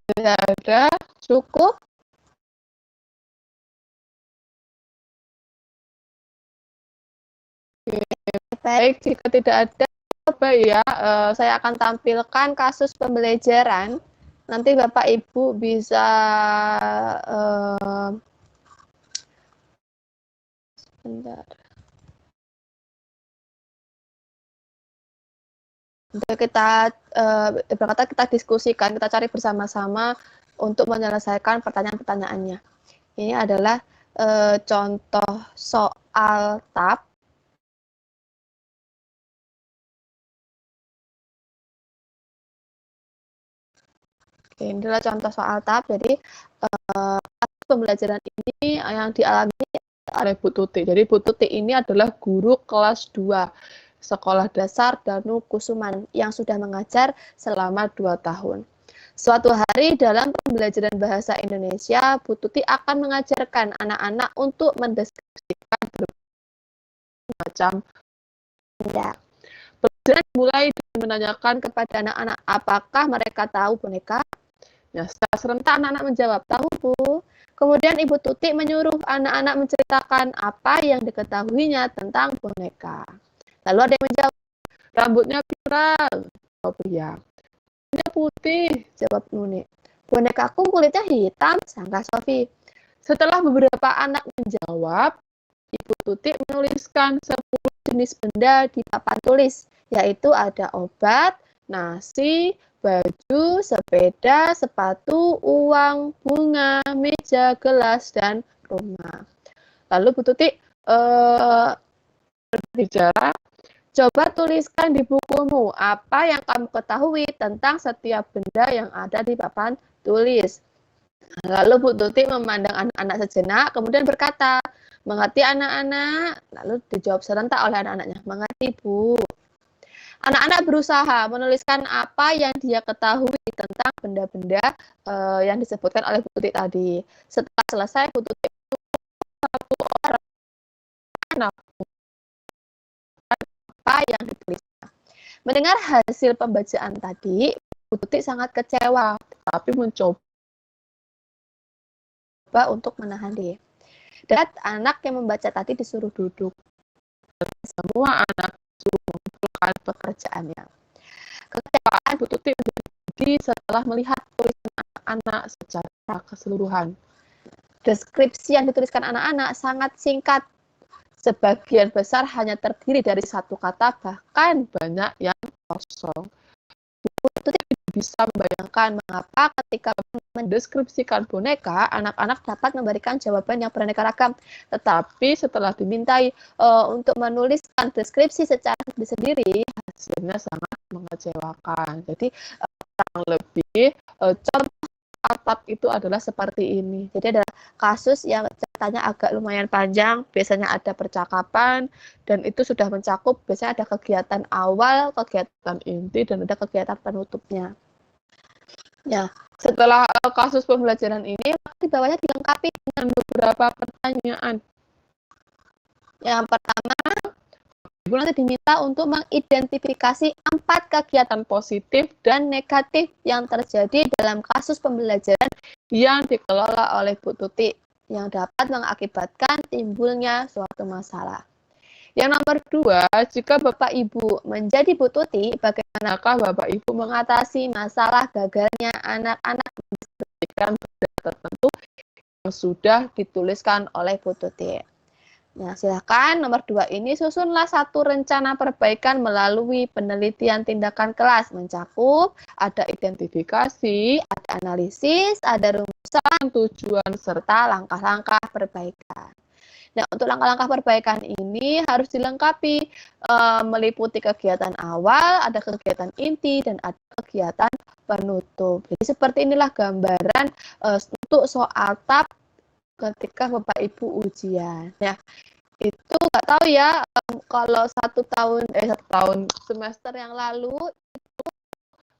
Tidak ada, cukup. Baik, jika tidak ada, coba ya, saya akan tampilkan kasus pembelajaran. Nanti Bapak Ibu bisa sebentar. Kita diskusikan, kita cari bersama-sama untuk menyelesaikan pertanyaan-pertanyaannya. Ini adalah contoh soal TAP. Oke, ini adalah contoh soal TAP. Jadi pembelajaran ini yang dialami oleh Bu Tuti. Jadi Bu Tuti ini adalah guru kelas 2 Sekolah Dasar Danu Kusuman yang sudah mengajar selama 2 tahun. Suatu hari dalam pembelajaran bahasa Indonesia, Bu Tuti akan mengajarkan anak-anak untuk mendeskripsikan berbagai macam benda. Pelajaran dimulai dengan menanyakan kepada anak-anak apakah mereka tahu boneka. Ya, secara serentak anak-anak menjawab, tahu Bu. Kemudian Ibu Tuti menyuruh anak-anak menceritakan apa yang diketahuinya tentang boneka. Lalu ada yang menjawab, rambutnya pirang, jawab Ria. Kulitnya putih, jawab Nuni. Bonekaku kulitnya hitam, sangka Sofi. Setelah beberapa anak menjawab, Ibu Tuti menuliskan 10 jenis benda di papan tulis, yaitu ada obat, nasi, baju, sepeda, sepatu, uang, bunga, meja, gelas, dan rumah. Lalu Bu Tuti berbicara, coba tuliskan di bukumu apa yang kamu ketahui tentang setiap benda yang ada di papan tulis. Lalu Bu Tuti memandang anak-anak sejenak, kemudian berkata, mengerti anak-anak? Lalu dijawab serentak oleh anak-anaknya, mengerti Bu. Anak-anak berusaha menuliskan apa yang dia ketahui tentang benda-benda yang disebutkan oleh Bu Tuti tadi. Setelah selesai, Bu Tuti satu orang apa yang ditulisnya. Mendengar hasil pembacaan tadi, Bu Tuti sangat kecewa, tapi mencoba untuk menahan diri. Dan anak yang membaca tadi disuruh duduk. Semua anak disuruh mengumpulkan pekerjaannya. Kekecewaan Bu Tuti terjadi setelah melihat tulisan anak-anak secara keseluruhan. Deskripsi yang dituliskan anak-anak sangat singkat. Sebagian besar hanya terdiri dari satu kata, bahkan banyak yang kosong. Bu Tuti bisa membayangkan mengapa ketika mendeskripsikan boneka, anak-anak dapat memberikan jawaban yang beraneka ragam. Tetapi setelah dimintai untuk menuliskan deskripsi secara sendiri, hasilnya sangat mengecewakan. Jadi kurang lebih contoh atap itu adalah seperti ini. Jadi ada kasus yang ceritanya agak lumayan panjang, biasanya ada percakapan, dan itu sudah mencakup, biasanya ada kegiatan awal, kegiatan inti, dan ada kegiatan penutupnya. Ya, setelah kasus pembelajaran ini, di bawahnya dilengkapi dengan beberapa pertanyaan. Yang pertama, Ibu nanti diminta untuk mengidentifikasi 4 kegiatan positif dan negatif yang terjadi dalam kasus pembelajaran yang dikelola oleh Bu Tuti yang dapat mengakibatkan timbulnya suatu masalah. Yang nomor 2, jika Bapak Ibu menjadi Bu Tuti, bagaimanakah Bapak Ibu mengatasi masalah gagalnya anak-anak mendeskripsikan benda tertentu yang sudah dituliskan oleh Bu Tuti? Nah, silakan nomor 2 ini susunlah satu rencana perbaikan melalui penelitian tindakan kelas. Mencakup ada identifikasi, ada analisis, ada rumusan, tujuan, serta langkah-langkah perbaikan. Nah, untuk langkah-langkah perbaikan ini harus dilengkapi meliputi kegiatan awal, ada kegiatan inti, dan ada kegiatan penutup. Jadi seperti inilah gambaran untuk soal TAP ketika Bapak Ibu ujian. Nah, itu nggak tahu ya kalau satu tahun semester yang lalu itu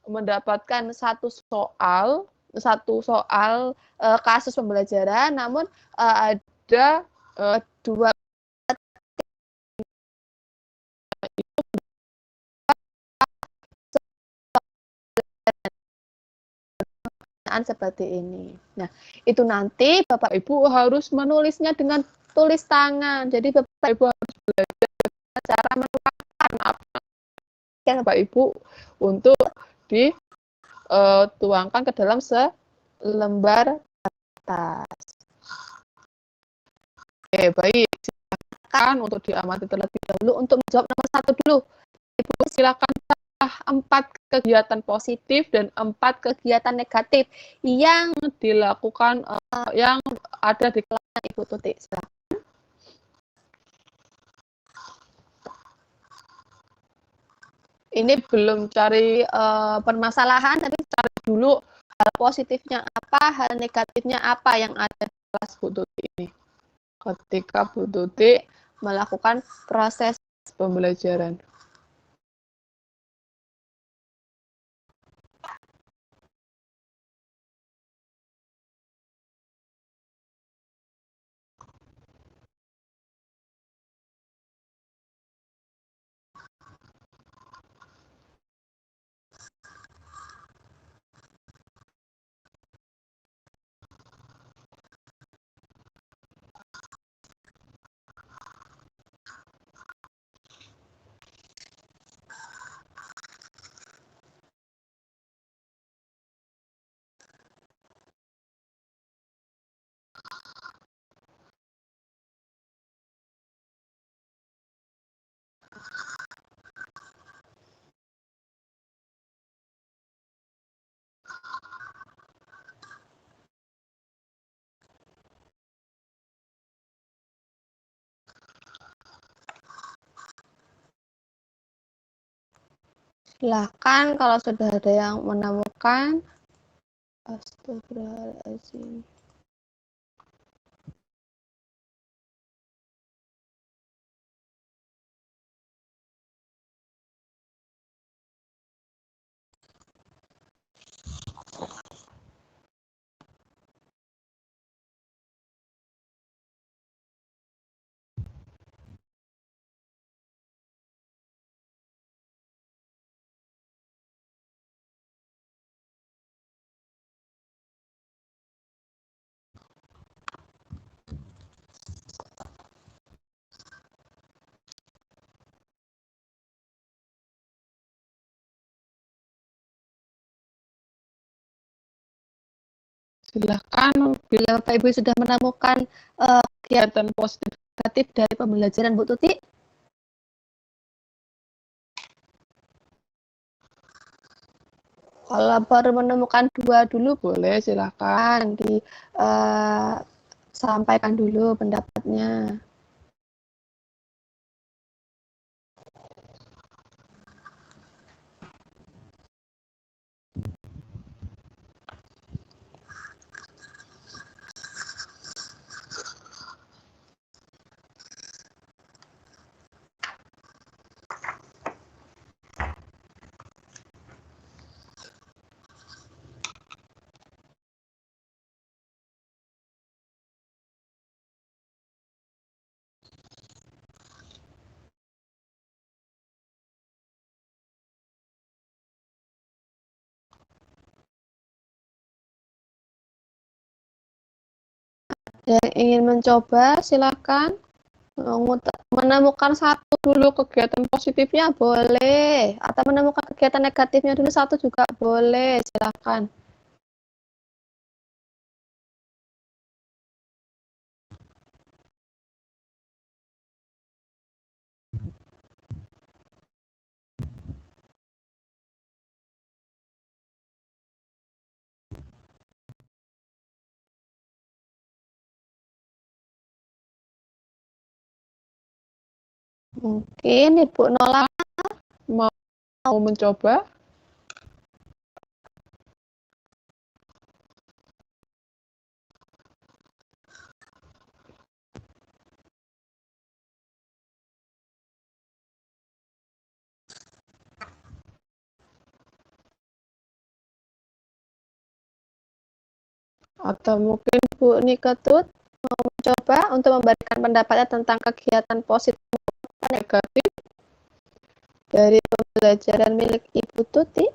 mendapatkan satu soal kasus pembelajaran, namun ada dua seperti ini. Nah, itu nanti Bapak Ibu harus menulisnya dengan tulis tangan. Jadi Bapak Ibu harus belajar cara menuangkan apa yang Bapak Ibu untuk dituangkan ke dalam selembar kertas. Oke, baik. Silakan untuk diamati terlebih dahulu. Untuk menjawab nomor 1 dulu, Ibu silakan 4 kegiatan positif dan 4 kegiatan negatif yang dilakukan yang ada di kelas Ibu Tuti. Silakan. Ini belum cari permasalahan, tapi cari dulu hal positifnya apa, hal negatifnya apa yang ada di kelas Bu Tuti ini. Ketika Bu Tuti melakukan proses pembelajaran. Silakan kalau sudah ada yang menemukan. Astagfirullahaladzim. Silakan bila Bapak Ibu sudah menemukan kegiatan positif negatif dari pembelajaran Bu Tuti. Kalau baru menemukan 2 dulu boleh silakan disampaikan dulu pendapatnya. Yang ingin mencoba silakan menemukan 1 dulu kegiatan positifnya boleh, atau menemukan kegiatan negatifnya dulu 1 juga boleh, silakan. Mungkin Ibu Nola mau mencoba? Atau mungkin Bu Niketut mau mencoba untuk memberikan pendapatnya tentang kegiatan positif dan negatif dari pembelajaran milik Ibu Tuti?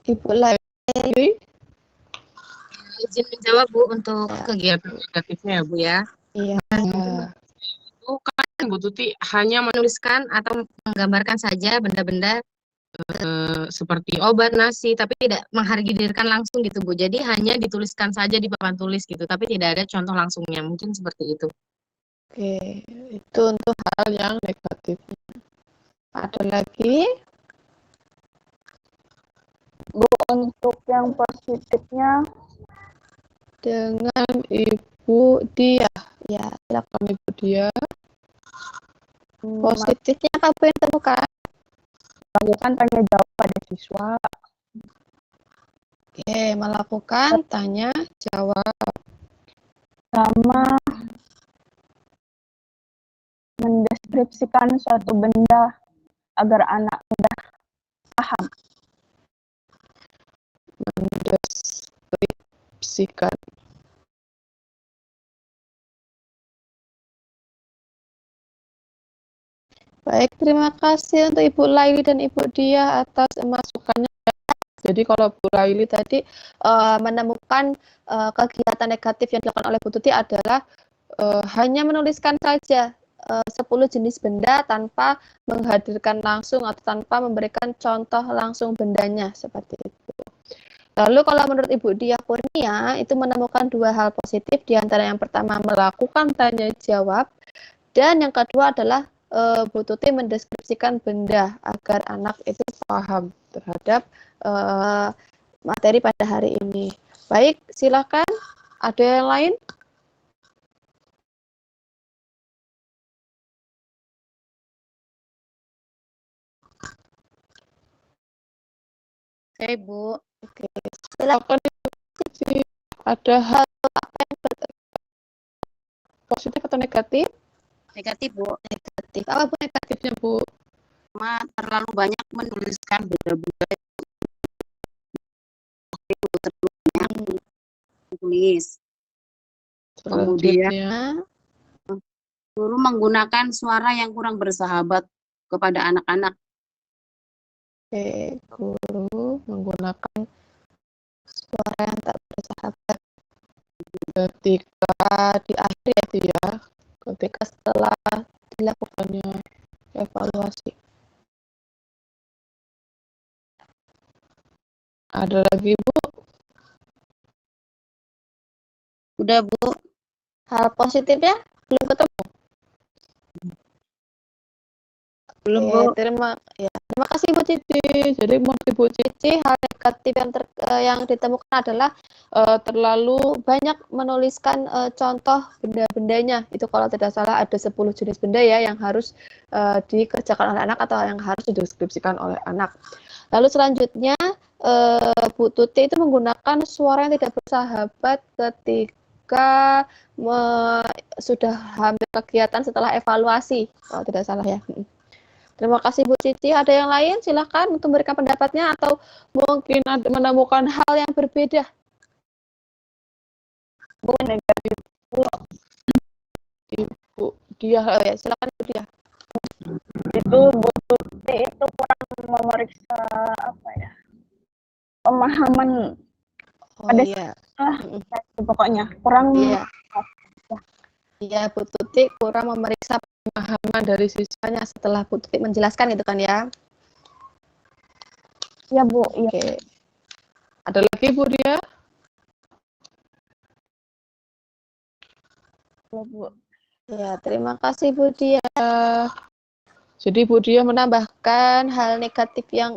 Ibu Laili? Izin menjawab Bu untuk Ya. kegiatan negatifnya ya Bu ya. Iya. Itu kan Bu Tuti hanya menuliskan atau menggambarkan saja benda-benda seperti obat, nasi, tapi tidak menghadirkan langsung gitu Bu. Jadi hanya dituliskan saja di papan tulis gitu, tapi tidak ada contoh langsungnya. Mungkin seperti itu. Oke, itu untuk hal yang negatif. Ada lagi? Bu, untuk yang positifnya Dengan Ibu Dia. Ya, silakan Ibu Dia. Positifnya apa Bu yang ditemukan? melakukan tanya jawab pada siswa, Oke, melakukan tanya jawab. sama mendeskripsikan suatu benda agar anak mudah paham. Mendeskripsikan. Baik, terima kasih untuk Ibu Laili dan Ibu Dia atas masukannya. Jadi kalau Bu Laili tadi menemukan kegiatan negatif yang dilakukan oleh Bu Tuti adalah hanya menuliskan saja 10 jenis benda tanpa menghadirkan langsung atau tanpa memberikan contoh langsung bendanya, seperti itu. Lalu kalau menurut Ibu Dia Kurnia itu menemukan dua hal positif, di antara yang pertama melakukan tanya jawab dan yang kedua adalah Bu Tuti mendeskripsikan benda agar anak itu paham terhadap materi pada hari ini. Baik, silakan. Ada yang lain? Oke, Bu. Oke, silakan. Ada hal apa yang positif atau negatif? Negatif, Bu. Negatif. Apa Bu negatifnya, Bu? Cuma terlalu banyak menuliskan benda-benda itu terlalu banyak tulis. Kemudian Selanjutnya, guru menggunakan suara yang kurang bersahabat kepada anak-anak. oke, guru menggunakan suara yang tak bersahabat ketika di akhir ya, itu ya, ketika setelah dilakukannya evaluasi. Ada lagi Bu? Udah, Bu. Hal positifnya belum ketemu? Belum, Oke, Bu. terima kasih Bu Cici. Jadi menurut Ibu Cici, hal negatif yang ditemukan adalah terlalu banyak menuliskan contoh benda-bendanya. Itu kalau tidak salah ada 10 jenis benda ya yang harus dikerjakan oleh anak atau yang harus dideskripsikan oleh anak. Lalu selanjutnya Bu Tuti itu menggunakan suara yang tidak bersahabat ketika sudah hampir kegiatan setelah evaluasi, kalau tidak salah ya. Terima kasih Bu Cici. Ada yang lain? Silahkan untuk memberikan pendapatnya atau mungkin menemukan hal yang berbeda. Bu negatif. Ibu Dia, ya silakan Ibu Dia. Itu Bu Tuti itu kurang memeriksa apa ya, pemahaman Oh iya. pokoknya kurang. Iya. Iya, Bu Tuti kurang memeriksa pemahaman dari siswanya setelah Bu Tuti menjelaskan gitu kan ya. Iya Bu. Iya. Oke. Ada lagi Bu Dia? Iya Bu. Ya, terima kasih Bu Dia. Jadi Bu Dia menambahkan hal negatif yang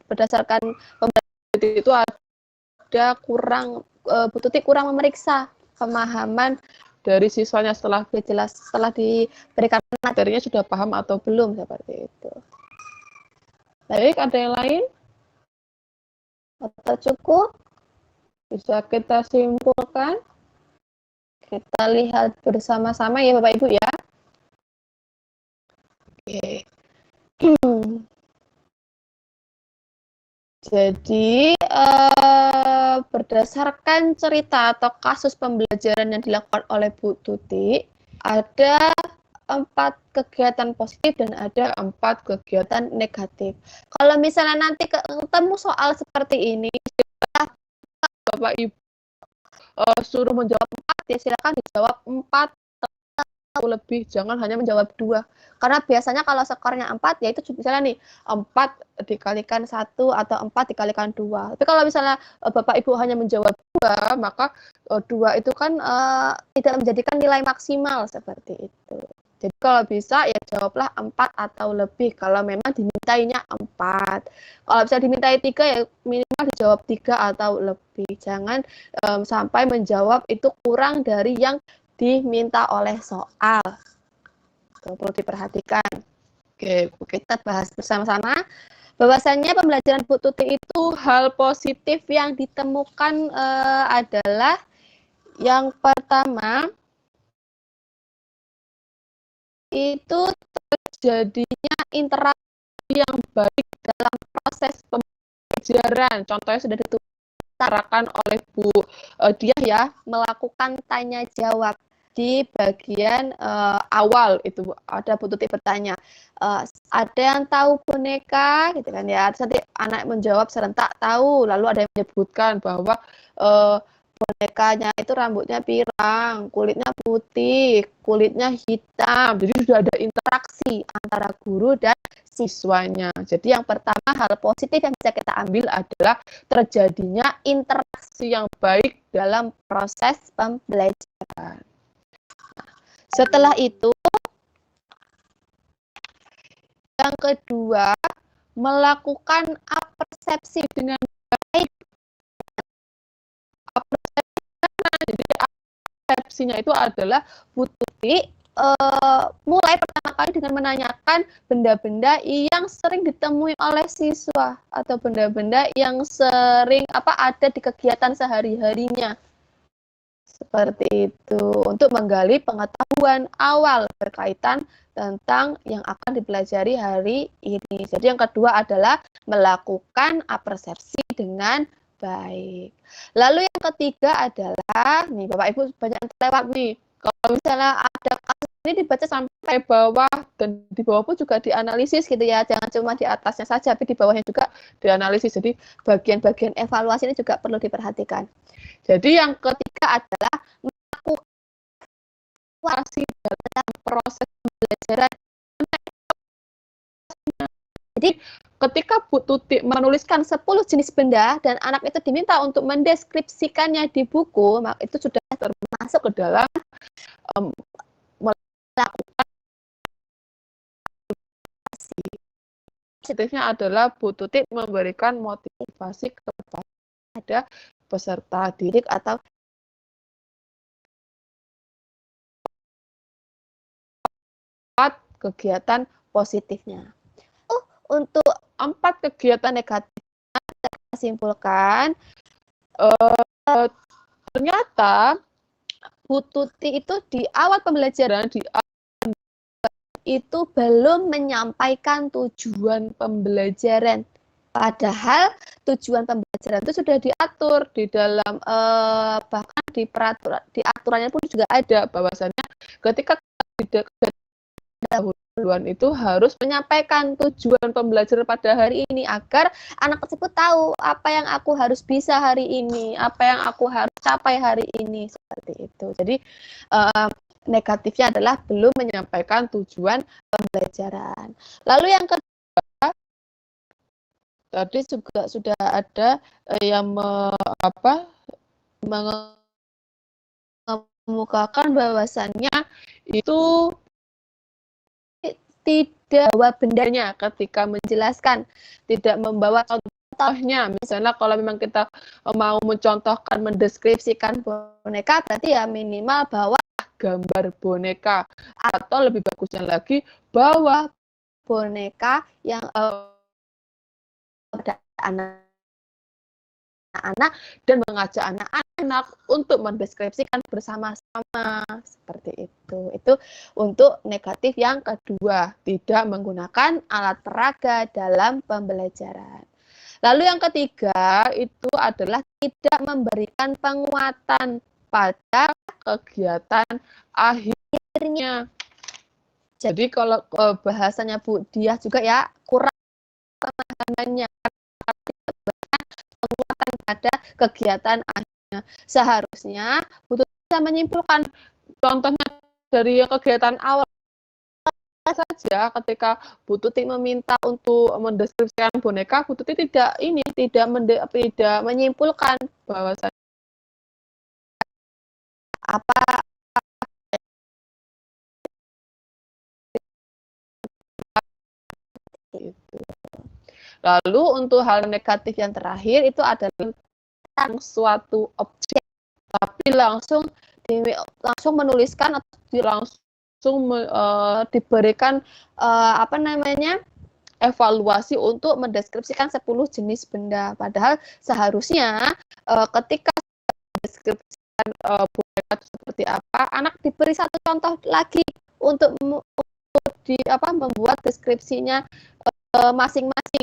berdasarkan pembelajaran itu ada kurang, Bu Tuti kurang memeriksa pemahaman dari siswanya setelah diberikan materinya sudah paham atau belum, seperti itu. Baik, ada yang lain? Atau cukup? Bisa kita simpulkan? Kita lihat bersama-sama ya Bapak Ibu ya. Oke. Jadi berdasarkan cerita atau kasus pembelajaran yang dilakukan oleh Bu Tuti, ada 4 kegiatan positif dan ada 4 kegiatan negatif. Kalau misalnya nanti ketemu soal seperti ini, Bapak Ibu suruh menjawab 4, ya silakan dijawab 4 atau lebih, jangan hanya menjawab 2. Karena biasanya kalau skornya 4, ya itu misalnya nih 4 dikalikan 1 atau 4 dikalikan 2. Tapi kalau misalnya Bapak Ibu hanya menjawab 2, maka 2 itu kan tidak menjadikan nilai maksimal, seperti itu. Jadi kalau bisa ya jawablah 4 atau lebih kalau memang dimintainya 4. Kalau bisa dimintai 3 ya minimal dijawab 3 atau lebih. Jangan sampai menjawab itu kurang dari yang diminta oleh soal. Itu perlu diperhatikan. Oke, kita bahas bersama-sama. Bahwasannya pembelajaran Bu Tuti itu hal positif yang ditemukan adalah yang pertama itu terjadinya interaksi yang baik dalam proses pembelajaran. Contohnya sudah ditutarakan oleh Bu Diah ya, melakukan tanya jawab di bagian awal itu ada Bu Tuti bertanya, ada yang tahu boneka gitu kan ya. Terus nanti anak menjawab serentak tahu, lalu ada yang menyebutkan bahwa bonekanya itu rambutnya pirang, kulitnya putih, kulitnya hitam. Jadi sudah ada interaksi antara guru dan siswanya. Jadi yang pertama hal positif yang bisa kita ambil adalah terjadinya interaksi yang baik dalam proses pembelajaran. Setelah itu, yang kedua, melakukan apersepsi dengan baik. Jadi persepsinya itu adalah Bu Tuti mulai pertama kali dengan menanyakan benda-benda yang sering ditemui oleh siswa atau benda-benda yang sering ada di kegiatan sehari-harinya. Seperti itu, untuk menggali pengetahuan awal berkaitan tentang yang akan dipelajari hari ini. Jadi yang kedua adalah melakukan apersepsi dengan baik. Lalu yang ketiga adalah, nih Bapak Ibu banyak yang terlewat nih. Kalau misalnya ada kasus ini dibaca sampai bawah dan di bawah pun juga dianalisis gitu ya. Jangan cuma di atasnya saja, tapi di bawahnya juga dianalisis. Jadi bagian-bagian evaluasi ini juga perlu diperhatikan. Jadi yang ketiga adalah melakukan evaluasi dalam proses pembelajaran. Jadi ketika Bu Tuti menuliskan 10 jenis benda dan anak itu diminta untuk mendeskripsikannya di buku, maka itu sudah termasuk ke dalam melakukan motivasi. Positifnya adalah Bu Tuti memberikan motivasi kepada peserta didik atau kegiatan positifnya. Untuk 4 kegiatan negatif kita simpulkan, ternyata Bu Tuti itu di awal pembelajaran itu belum menyampaikan tujuan pembelajaran. Padahal tujuan pembelajaran itu sudah diatur di dalam bahkan di peraturan, di aturannya pun juga ada bahwasannya ketika dahuluan itu harus menyampaikan tujuan pembelajaran pada hari ini agar anak tersebut tahu apa yang aku harus bisa hari ini, apa yang aku harus capai hari ini, seperti itu. Jadi negatifnya adalah belum menyampaikan tujuan pembelajaran. Lalu yang kedua, tadi juga sudah ada yang mengemukakan bahwasannya itu tidak membawa bendanya ketika menjelaskan, tidak membawa contoh contohnya, misalnya kalau memang kita mau mencontohkan, mendeskripsikan boneka, berarti ya minimal bawa gambar boneka, atau lebih bagusnya lagi bawa boneka yang ada anak-anak dan mengajak anak-anak untuk mendeskripsikan bersama-sama seperti itu. Itu untuk negatif yang kedua, tidak menggunakan alat peraga dalam pembelajaran. Lalu yang ketiga itu adalah tidak memberikan penguatan pada kegiatan akhirnya. Jadi kalau bahasanya Bu Diah juga ya kurang pemahamannya penguatan pada kegiatan akhirnya. Seharusnya Bu Tuti bisa menyimpulkan contohnya dari kegiatan awal saja ketika Bu Tuti meminta untuk mendeskripsikan boneka, Bu Tuti tidak menyimpulkan bahwa apa itu. Lalu untuk hal negatif yang terakhir itu adalah tentang suatu objek, tapi langsung menuliskan atau langsung diberikan apa namanya evaluasi untuk mendeskripsikan 10 jenis benda. Padahal seharusnya ketika mendeskripsikan boneka seperti apa, anak diberi satu contoh lagi untuk membuat deskripsinya masing-masing.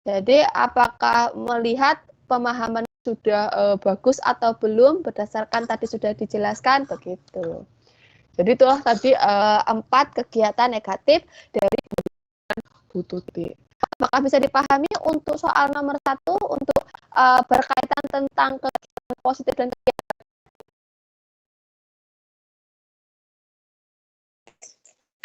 Jadi apakah melihat pemahaman sudah bagus atau belum berdasarkan tadi sudah dijelaskan begitu. Jadi itulah tadi 4 kegiatan negatif dari Bu Tuti. Apakah bisa dipahami untuk soal nomor 1 untuk berkaitan tentang kegiatan positif dan kegiatan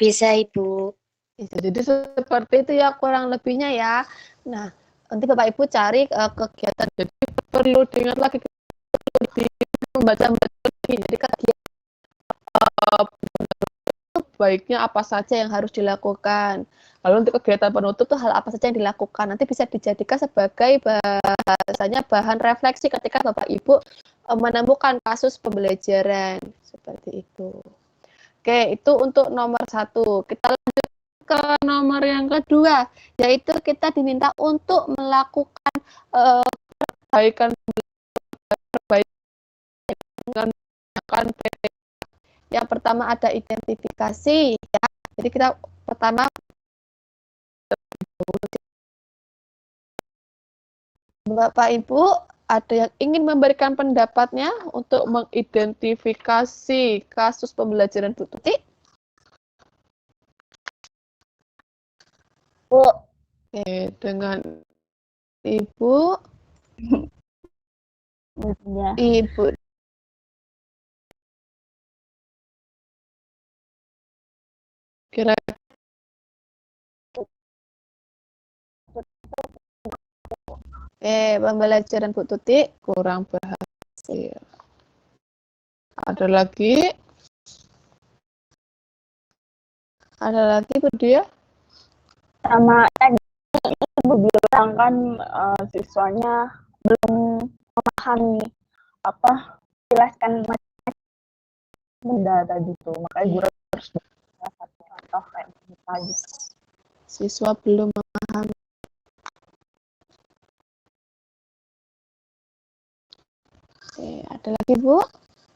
Bisa, Ibu. jadi seperti itu ya kurang lebihnya ya. Nah, nanti Bapak Ibu cari kegiatan, jadi perlu diingat lagi membaca lagi. Jadi kegiatan baiknya apa saja yang harus dilakukan. Lalu untuk kegiatan penutup tuh hal apa saja yang dilakukan. Nanti bisa dijadikan sebagai bahasanya bahan refleksi ketika Bapak Ibu menemukan kasus pembelajaran seperti itu. Oke, itu untuk nomor 1. Kita lanjut ke nomor yang kedua, yaitu kita diminta untuk melakukan perbaikan dengan menggunakan PPK. Yang pertama ada identifikasi, ya. Jadi kita pertama Bapak Ibu ada yang ingin memberikan pendapatnya untuk mengidentifikasi kasus pembelajaran Bu Tuti? Bu. Oke, dengan Ibu. Ya. Ibu. Kira pembelajaran Bu Tuti kurang berhasil. Ada lagi? Ada lagi Bu Dia? Sama tadi Ibu bilang kan siswanya belum memahami apa jelaskan benda tadi tuh, makanya guru harus satu contoh kayak gitu tadi. Siswa belum memahami. Oke, ada lagi Bu?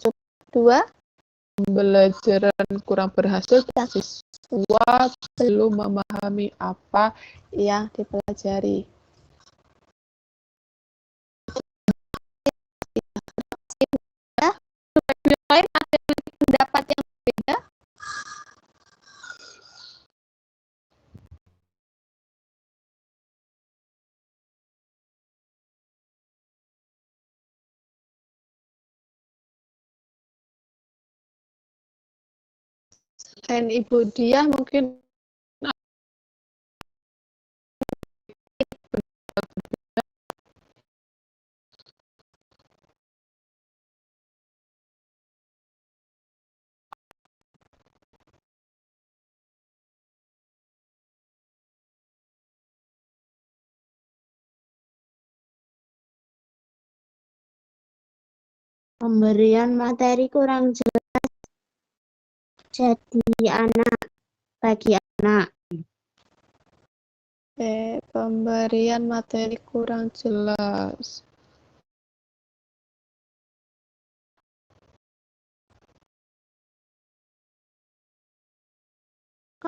Cukup 2. Pembelajaran kurang berhasil dan siswa belum memahami apa yang dipelajari. Yang lain ada pendapat yang berbeda? Selain Ibu Diah mungkin Pemberian materi kurang jelas jadi anak bagi anak. Pemberian materi kurang jelas.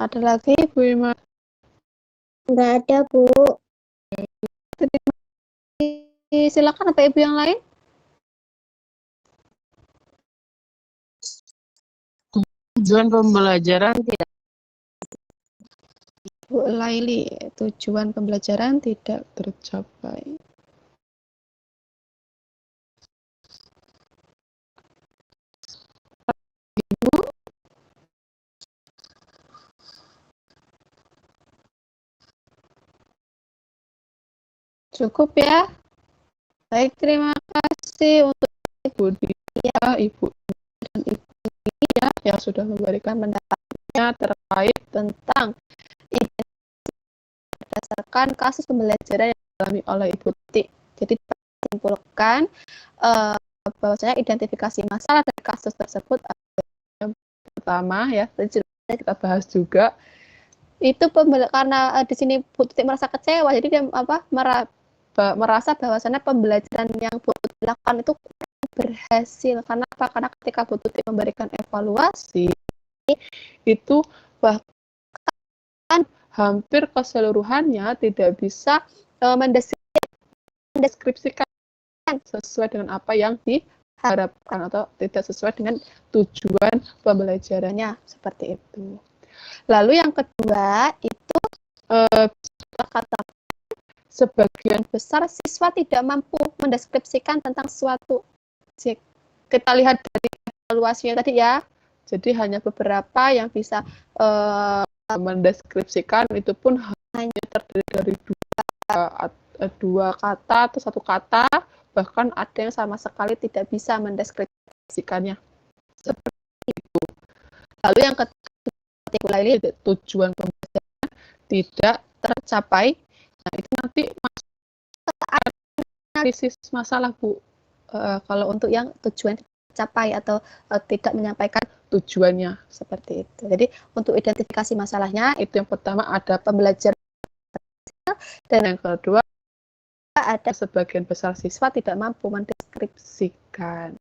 Ada lagi Bu Ima? Enggak ada, Bu. Silakan Bapak Ibu yang lain. Tujuan pembelajaran tidak Bu Laili, tujuan pembelajaran tidak tercapai. Ibu, cukup ya. Baik, terima kasih untuk Ibu Dia, Ibu dan Ibu ya yang sudah memberikan pendapatnya terkait tentang berdasarkan kasus pembelajaran yang dialami oleh Ibu Titi. Jadi disimpulkan bahwasanya identifikasi masalah dari kasus tersebut yang pertama ya, tadi kita bahas juga itu karena di sini Bu Titi merasa kecewa, jadi dia merasa bahwasanya pembelajaran yang Bu Titi lakukan itu berhasil. Karena apa? Karena ketika Bu Titi memberikan evaluasi itu bahkan hampir keseluruhannya tidak bisa mendeskripsikan sesuai dengan apa yang diharapkan atau tidak sesuai dengan tujuan pembelajarannya, seperti itu. Lalu yang kedua itu kata sebagian besar siswa tidak mampu mendeskripsikan tentang suatu. Kita lihat dari evaluasinya tadi ya, jadi hanya beberapa yang bisa mendeskripsikan, itu pun hanya terdiri dari dua kata atau satu kata, bahkan ada yang sama sekali tidak bisa mendeskripsikannya. Seperti itu. Lalu yang ketiga lainnya, tujuan pembelajaran tidak tercapai. Nah, itu nanti analisis masalah, Bu. Kalau untuk yang tujuan tercapai atau tidak menyampaikan tujuannya, seperti itu. Jadi untuk identifikasi masalahnya itu yang pertama ada pembelajaran dan yang kedua ada sebagian besar siswa tidak mampu mendeskripsikan.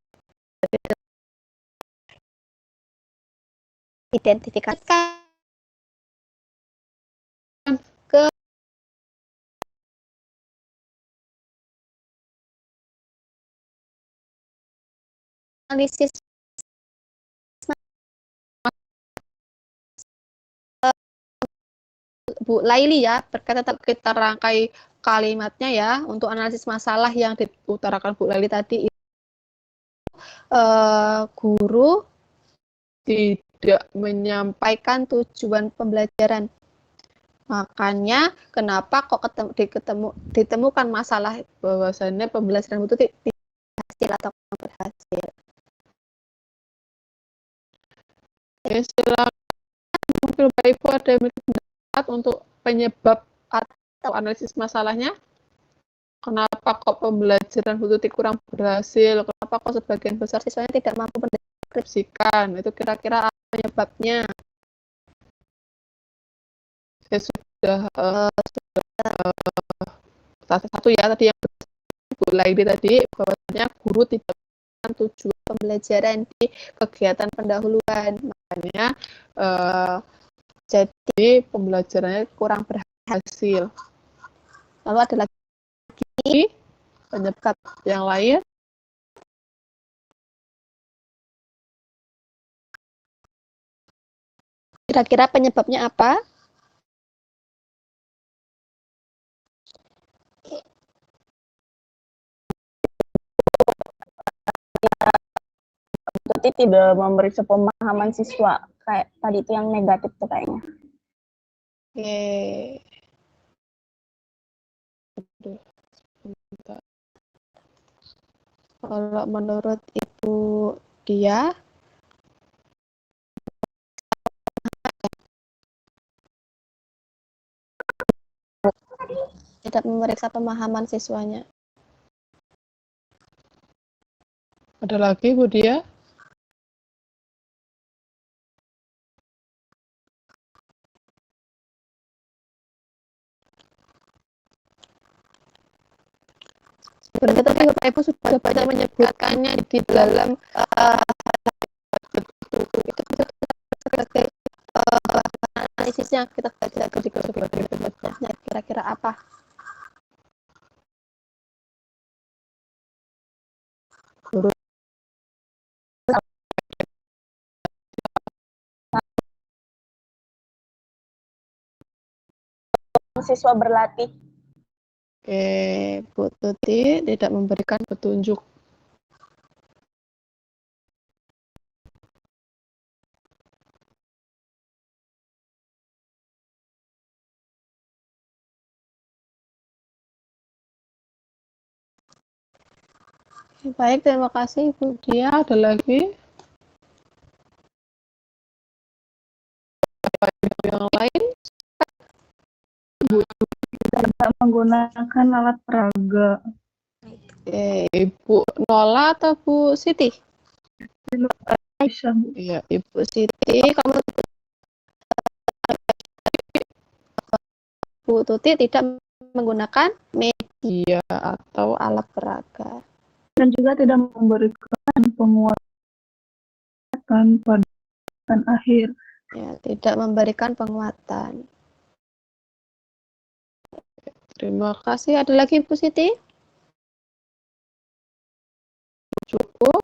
Identifikasikan ke analisis Bu Laili ya, berkata kita rangkai kalimatnya ya, untuk analisis masalah yang diutarakan Bu Laili tadi, guru tidak menyampaikan tujuan pembelajaran. Makanya kenapa kok ditemukan masalah bahwasannya pembelajaran itu tidak berhasil atau berhasil. Ya, silakan mungkin Bapak Ibu ada pendapat untuk penyebab atau analisis masalahnya. Kenapa kok pembelajaran Bu Tuti kurang berhasil? Kenapa kok sebagian besar siswanya tidak mampu mendeskripsikan? Itu kira-kira apa penyebabnya? Saya sudah satu ya tadi yang Bu Laili tadi, bahwasanya guru tidak memiliki tujuan pembelajaran di kegiatan pendahuluan, makanya jadi pembelajarannya kurang berhasil. Lalu ada lagi penyebab yang lain. Kira-kira penyebabnya apa? Berarti tidak memberi sepemahaman siswa kayak tadi itu yang negatif tuh kayaknya. Oke. Kalau menurut Ibu Dia, tidak memeriksa pemahaman siswanya. Ada lagi Bu Dia? Sebenarnya tadi Bapak Ibu sudah banyak menyebutkannya di dalam itu sebagai analisisnya kita tidak ketika sebagai bentuknya kira-kira apa? Guru Siswa berlatih. Bu Tuti tidak memberikan petunjuk. Baik, terima kasih Ibu Dia. Ada lagi? Yang lain? Tidak menggunakan alat peraga. Ibu Nola atau Bu Siti? Bisa, Bu. Iya, Ibu Siti. Kamu Bu Tuti tidak menggunakan media atau alat peraga. Dan juga tidak memberikan penguatan pada akhir. Ya, tidak memberikan penguatan. Terima kasih. Ada lagi Bu Siti? Cukup.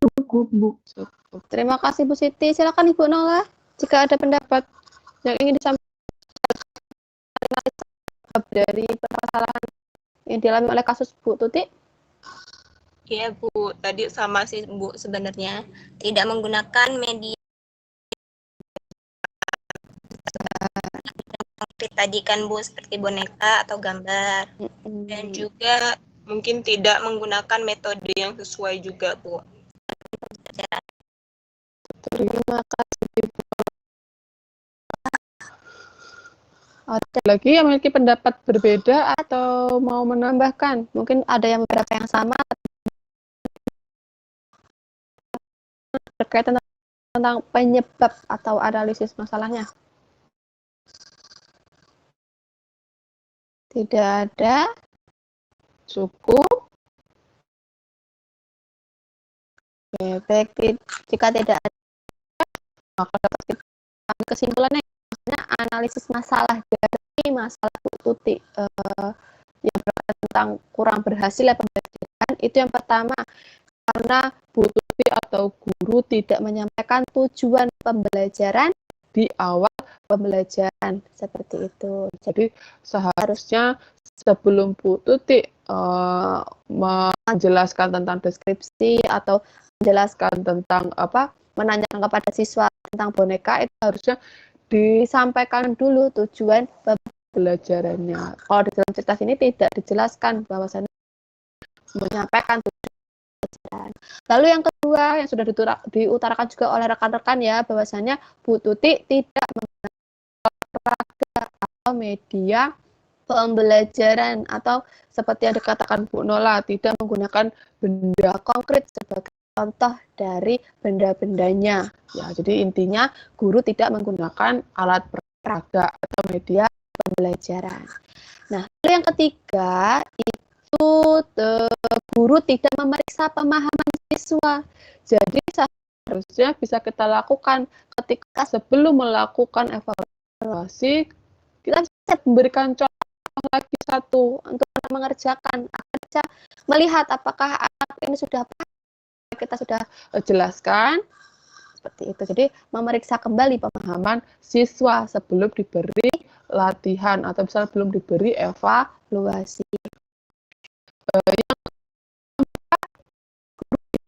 Cukup, Bu. Cukup. Terima kasih Bu Siti. Silakan Ibu Nola jika ada pendapat yang ingin disampaikan dari permasalahan yang dialami oleh kasus Bu Tuti. Iya Bu, tadi sama sih Bu sebenarnya tidak menggunakan media konkret tadi kan Bu seperti boneka atau gambar dan juga mungkin tidak menggunakan metode yang sesuai juga Bu. Terima kasih Ibu. Ada lagi yang memiliki pendapat berbeda atau mau menambahkan? Mungkin ada yang beberapa yang sama terkait tentang penyebab atau analisis masalahnya. Tidak ada. Cukup. Oke, baik. Jika tidak ada, maka dapat kita kesimpulannya analisis masalah dari masalah Bu Tuti yang berkaitan tentang kurang berhasil pembelajaran itu yang pertama karena Bu Tuti atau guru tidak menyampaikan tujuan pembelajaran di awal pembelajaran seperti itu. Jadi seharusnya sebelum Bu Tuti menjelaskan tentang deskripsi atau menjelaskan tentang menanyakan kepada siswa tentang boneka itu harusnya disampaikan dulu tujuan pembelajarannya. Kalau di dalam cerita ini tidak dijelaskan bahwasannya menyampaikan tujuan pembelajaran. Lalu yang kedua yang sudah diutarakan juga oleh rekan-rekan ya bahwasannya Bu Tuti tidak menggunakan atau media pembelajaran atau seperti yang dikatakan Bu Nola tidak menggunakan benda konkret sebagai contoh dari benda-bendanya. Ya, jadi intinya guru tidak menggunakan alat peraga atau media pembelajaran. Nah, yang ketiga itu guru tidak memeriksa pemahaman siswa. Jadi seharusnya bisa kita lakukan ketika sebelum melakukan evaluasi kita bisa memberikan contoh lagi satu untuk mengerjakan agar bisa melihat apakah anak ini sudah kita sudah jelaskan seperti itu. Jadi memeriksa kembali pemahaman siswa sebelum diberi latihan atau misalnya belum diberi evaluasi.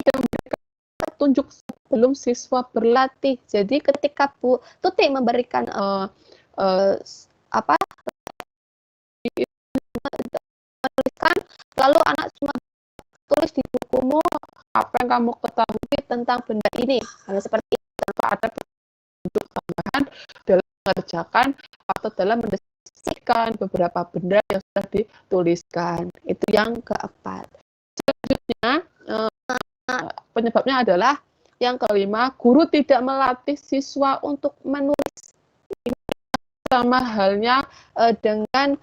Yang memberikan petunjuk sebelum siswa berlatih. Jadi ketika Bu Tuti memberikan lalu anak cuma tulis di bukumu apa yang kamu ketahui tentang benda ini. Hal seperti itu tanpa ada petunjuk tambahan dalam mengerjakan atau dalam menginformasikan beberapa benda yang sudah dituliskan. Itu yang keempat. Selanjutnya, penyebabnya adalah yang kelima, guru tidak melatih siswa untuk menulis. Ini sama halnya dengan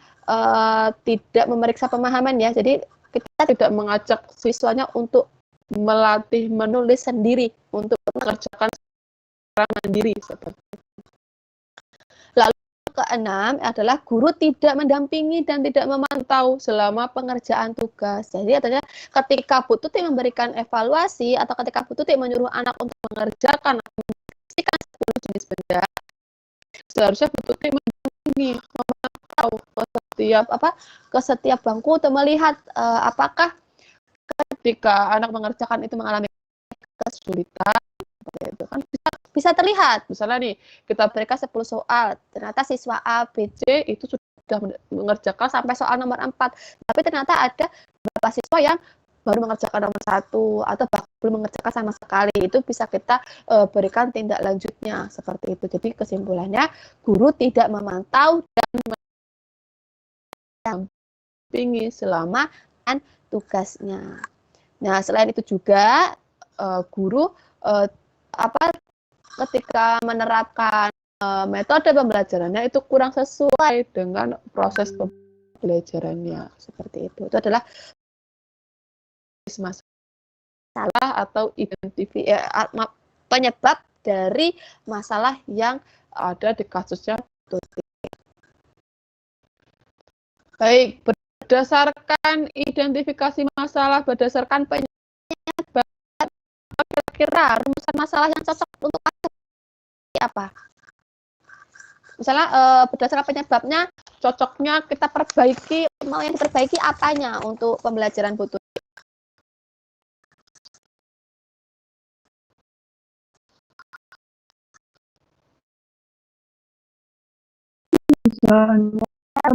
tidak memeriksa pemahaman ya. Jadi kita tidak mengajak siswanya untuk melatih menulis sendiri, untuk mengerjakan secara mandiri seperti itu. Lalu keenam adalah guru tidak mendampingi dan tidak memantau selama pengerjaan tugas. Jadi artinya ketika Bu Tuti memberikan evaluasi atau ketika Bu Tuti menyuruh anak untuk mengerjakan atau mendefinisikan 10 jenis benda, seharusnya Bu Tuti mendampingi, memantau ke setiap bangku untuk melihat apakah ketika anak mengerjakan itu mengalami kesulitan, itu kan bisa terlihat. Misalnya nih, kita berikan 10 soal, ternyata siswa A, B, C itu sudah mengerjakan sampai soal nomor 4, tapi ternyata ada beberapa siswa yang baru mengerjakan nomor 1 atau bahkan belum mengerjakan sama sekali. Itu bisa kita berikan tindak lanjutnya seperti itu. Jadi kesimpulannya, guru tidak memantau dan mendampingi selama tugasnya. Nah, selain itu juga guru ketika menerapkan metode pembelajarannya itu kurang sesuai dengan proses pembelajarannya seperti itu. Itu adalah masalah atau penyebab dari masalah yang ada di kasusnya Tuti. Baik, berdasarkan identifikasi masalah, berdasarkan penyebab, kira-kira rumusan masalah yang cocok untuk apa? Misalnya berdasarkan penyebabnya, cocoknya kita perbaiki, mau yang diperbaiki apanya untuk pembelajaran Bu Tuti? Misalnya,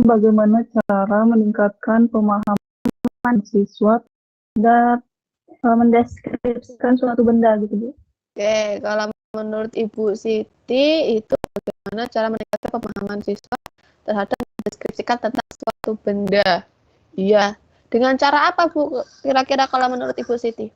bagaimana cara meningkatkan pemahaman siswa dan mendeskripsikan suatu benda gitu, Bu. Oke, kalau menurut Ibu Siti itu bagaimana cara meningkatkan pemahaman siswa terhadap mendeskripsikan tentang suatu benda? Iya, dengan cara apa Bu? Kira-kira kalau menurut Ibu Siti?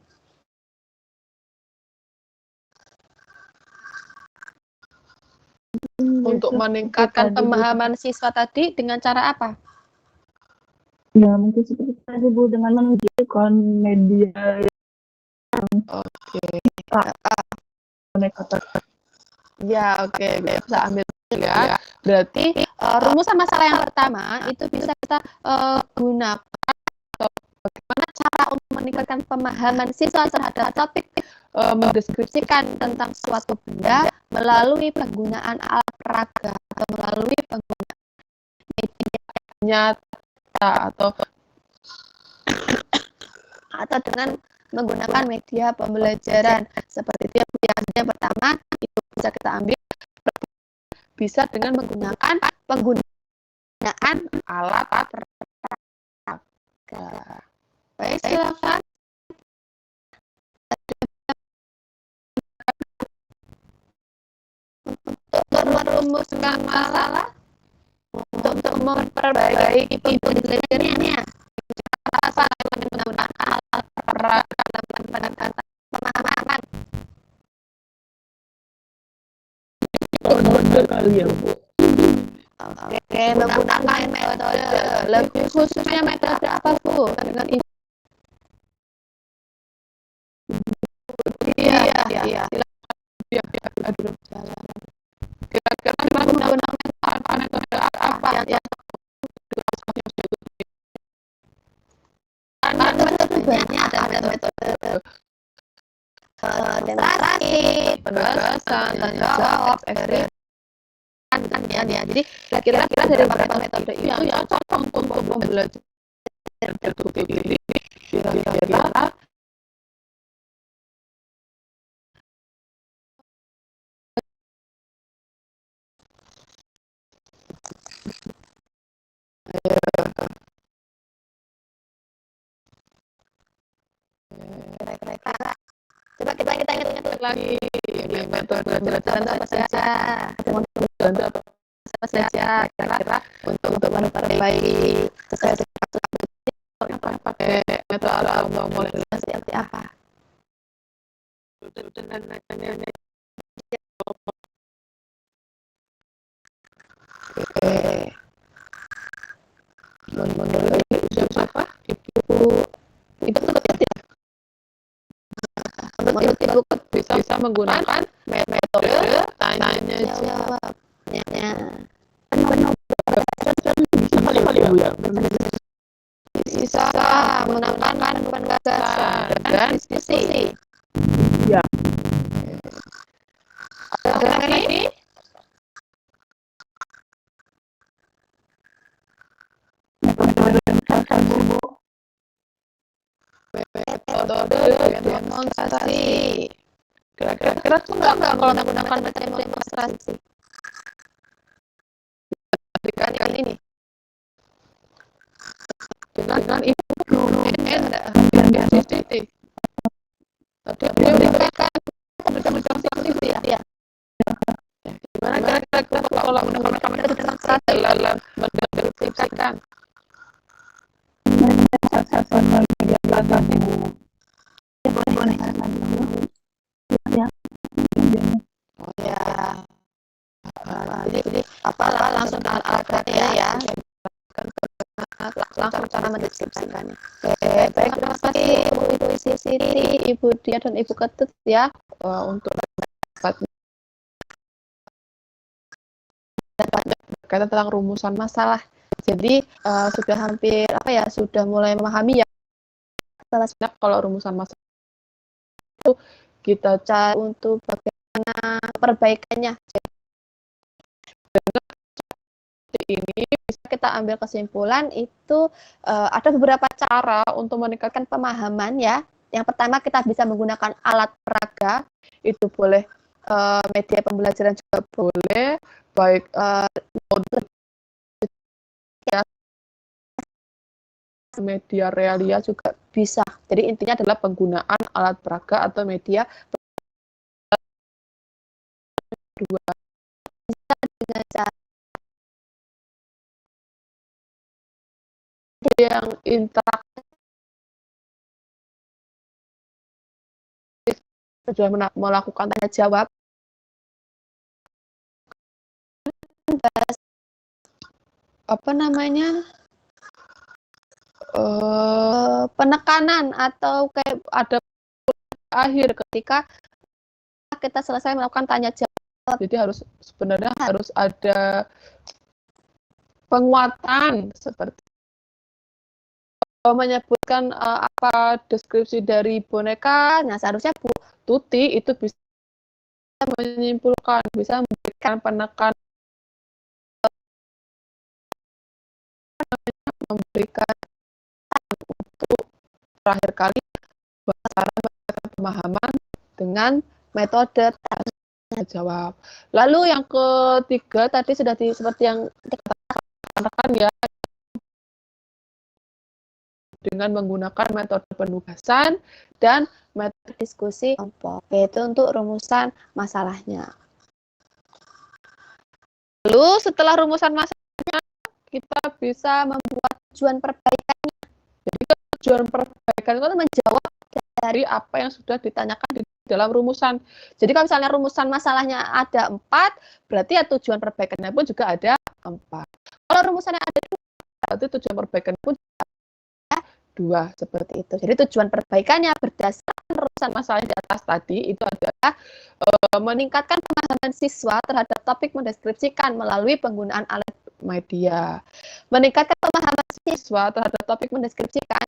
Untuk meningkatkan pemahaman siswa tadi dengan cara apa? Ya, mungkin seperti tadi Bu, dengan menunjukkan media Oke. Ya, oke. Bisa ambil ya. Berarti rumusan masalah yang pertama itu bisa kita gunakan atau bagaimana cara untuk meningkatkan pemahaman siswa terhadap topik mendeskripsikan tentang suatu benda melalui penggunaan alat peraga atau melalui penggunaan media nyata atau dengan menggunakan media pembelajaran seperti itu yang pertama itu bisa kita ambil bisa dengan menggunakan alat peraga. Baik, silakan. Untuk merumuskan masalah, untuk memperbaiki pembelajarannya, apa menggunakan alat peraga dalam pendekatan pemahaman. Metode kali ya, Bu. Oke, menggunakan metode. Lebih khususnya metode apa, Bu? Dengan Ibu. Iya. Kira-kira menggunakan metode apa yang metodenya ada metode demonstrasi, penugasan, tanya jawab, eksperimen kan ya. Jadi kira-kira dari beberapa metode ini yang cocok untuk pembelajaran deduktif ini kira-kira coba kita ingat lagi metode pembelajaran apa saja. saja kira-kira untuk memperbaiki sesuai yang pakai metode atau molekuler seperti apa? Oke. Menurut siapa? Ibu seperti menurut Ibu bisa menggunakan metode tanya jawab. Bisa menggunakan penegasan dan diskusi. Ya. Ada lagi? Metode demonstrasi. Kira-kira tuh nggak kalau menggunakan metode demonstrasi? Kali ini dengan ibu dan CCTV. Tadi dia berikan ya. Gimana kira-kira kalau menggunakan metode demonstrasi dalam mendeskripsikan? Oh ya. Jadi apalah langsung alat ya. Langsung cara mendeskripsikannya. Oke, baik, terima kasih Ibu Siti, Ibu Dia dan Ibu Ketut ya untuk berkaitan tentang rumusan masalah. Jadi sudah hampir sudah mulai memahami ya kalau rumusan masalah itu kita cari untuk bagaimana perbaikannya. Ini bisa kita ambil kesimpulan itu ada beberapa cara untuk meningkatkan pemahaman ya. Yang pertama kita bisa menggunakan alat peraga, itu boleh media pembelajaran juga boleh, baik media realia juga bisa. Jadi intinya adalah penggunaan alat peraga atau media dua bisa dengan cara yang interaktif sudah melakukan tanya jawab penekanan atau kayak ada akhir ketika kita selesai melakukan tanya jawab. Jadi sebenarnya harus ada penguatan seperti menyebutkan apa deskripsi dari boneka. Nah, seharusnya Bu Tuti itu bisa menyimpulkan, bisa memberikan penekanan, memberikan untuk terakhir kali cara pemahaman dengan metode tanya jawab. Lalu yang ketiga tadi sudah seperti yang dikatakan ya, dengan menggunakan metode penugasan dan metode diskusi kelompok, yaitu untuk rumusan masalahnya. Lalu setelah rumusan masalahnya, kita bisa membuat tujuan perbaikannya. Jadi tujuan perbaikan itu menjawab dari apa yang sudah ditanyakan di dalam rumusan. Jadi kalau misalnya rumusan masalahnya ada 4, berarti ya tujuan perbaikannya pun juga ada 4. Kalau rumusannya ada 2, berarti tujuan perbaikan pun dua, seperti itu. Jadi tujuan perbaikannya berdasarkan rumusan masalah di atas tadi itu adalah meningkatkan pemahaman siswa terhadap topik mendeskripsikan melalui penggunaan alat media. Meningkatkan pemahaman siswa terhadap topik mendeskripsikan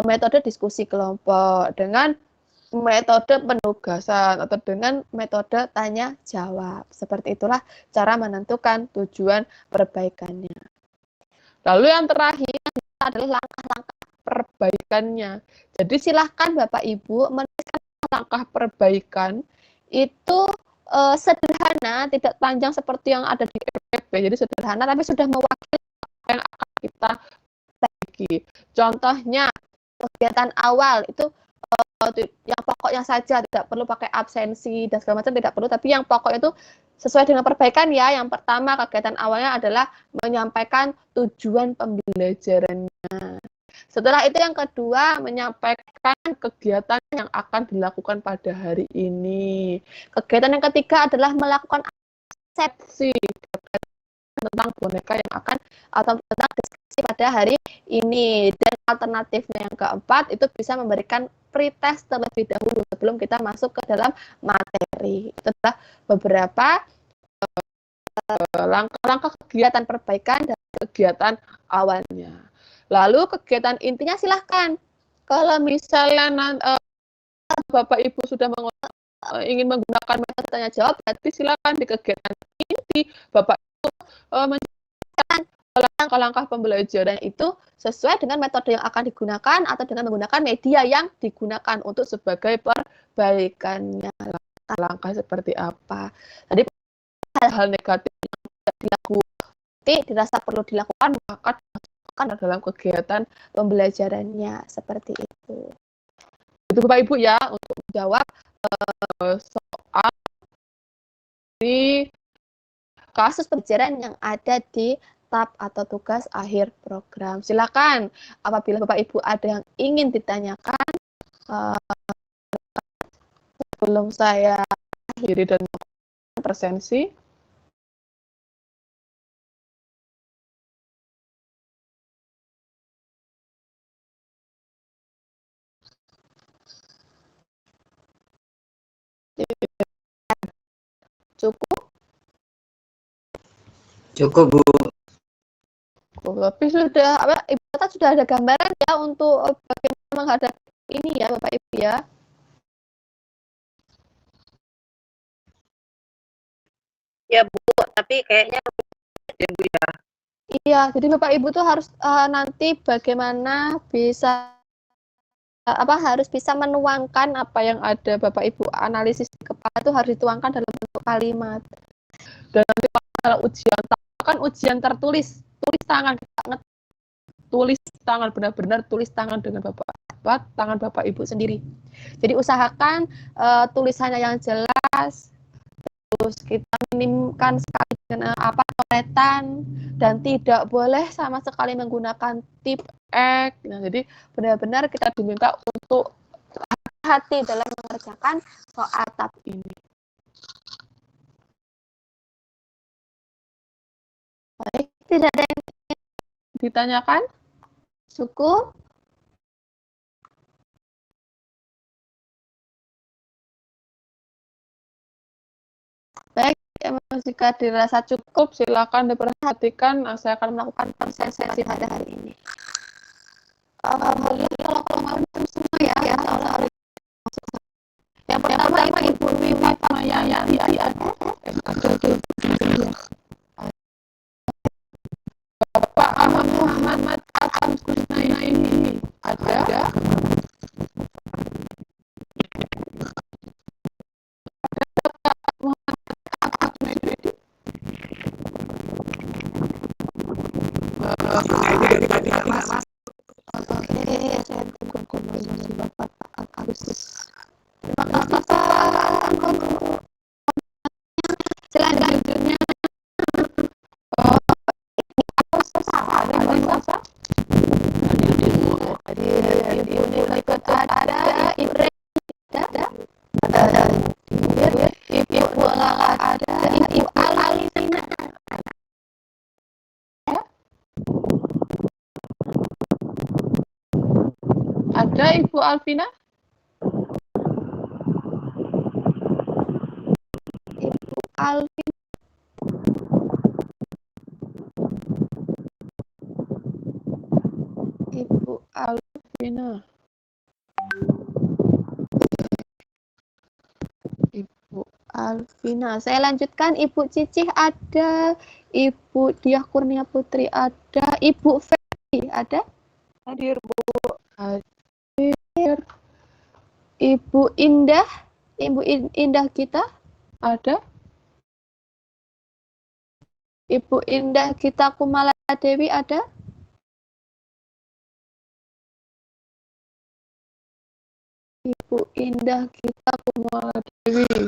metode diskusi kelompok dengan metode penugasan atau dengan metode tanya jawab. Seperti itulah cara menentukan tujuan perbaikannya. Lalu yang terakhir adalah langkah-langkah perbaikannya. Jadi silahkan Bapak Ibu menuliskan langkah perbaikan itu sederhana, tidak panjang seperti yang ada di RPP. Jadi sederhana tapi sudah mewakili apa yang akan kita perbaiki. Contohnya kegiatan awal itu yang pokoknya saja, tidak perlu pakai absensi dan segala macam, tidak perlu, tapi yang pokoknya itu Sesuai dengan perbaikan ya, yang pertama kegiatan awalnya adalah menyampaikan tujuan pembelajarannya. Setelah itu yang kedua, menyampaikan kegiatan yang akan dilakukan pada hari ini. Kegiatan yang ketiga adalah melakukan persepsi tentang boneka yang akan atau tentang diskusi pada hari ini. Dan alternatifnya yang keempat itu bisa memberikan pretest terlebih dahulu sebelum kita masuk ke dalam materi. Itu adalah beberapa langkah-langkah kegiatan perbaikan dan kegiatan awalnya. Lalu kegiatan intinya silahkan. Kalau misalnya Bapak Ibu sudah ingin menggunakan metode tanya jawab, berarti silakan di kegiatan inti Bapak Ibu menjelaskan langkah-langkah pembelajaran itu sesuai dengan metode yang akan digunakan atau dengan menggunakan media yang digunakan untuk sebagai perbaikannya. Langkah-langkah seperti apa? Tadi hal-hal negatif yang tidak dilakukan, dirasa perlu dilakukan, maka dimasukkan dalam kegiatan pembelajarannya seperti itu. Itu Bapak Ibu ya untuk menjawab soal di kasus pembelajaran yang ada di tab atau tugas akhir program. Silakan apabila Bapak Ibu ada yang ingin ditanyakan sebelum saya akhiri dan presensi. Cukup? Cukup, Bu. Tapi sudah Ibu Tata sudah ada gambaran ya untuk bagaimana menghadapi ini ya Bapak Ibu ya. Ya Bu, tapi kayaknya ya Bu ya. Iya, jadi Bapak Ibu tuh harus nanti bagaimana bisa harus bisa menuangkan apa yang ada Bapak Ibu analisis di kepala itu harus dituangkan dalam bentuk kalimat. Dan nanti kalau ujian kan ujian tertulis, tulis tangan, tulis tangan benar-benar tulis tangan dengan tangan Bapak Ibu sendiri. Jadi usahakan tulisannya yang jelas, terus kita minimkan sekali dengan coretan dan tidak boleh sama sekali menggunakan tip X. Nah, jadi benar-benar kita diminta untuk hati-hati dalam mengerjakan soal tab ini. Baik, tidak ada yang ditanyakan? Cukup? Baik, jika dirasa cukup, silakan diperhatikan. Saya akan melakukan presensi pada hari ini. Kalau kemarin semua ya, yang pertama Ibu Wiwi Tamayani ada. Bapak Ahmad Muhammad Al-Kusnaini ada. Selanjutnya ada Ibrahim Ibu Lala ada Ibu Alina ada Ibu Alvina Ibu Alvina Ibu Alvina Ibu Alvina. Saya lanjutkan, Ibu Cicih ada, Ibu Diah Kurnia Putri ada, Ibu Ferdi ada? Hadir Bu. Hadir. Ibu Indah, Ibu Indah kita ada? Ibu Indah kita Kumala Dewi ada? Ibu Indah kita Kumala Dewi.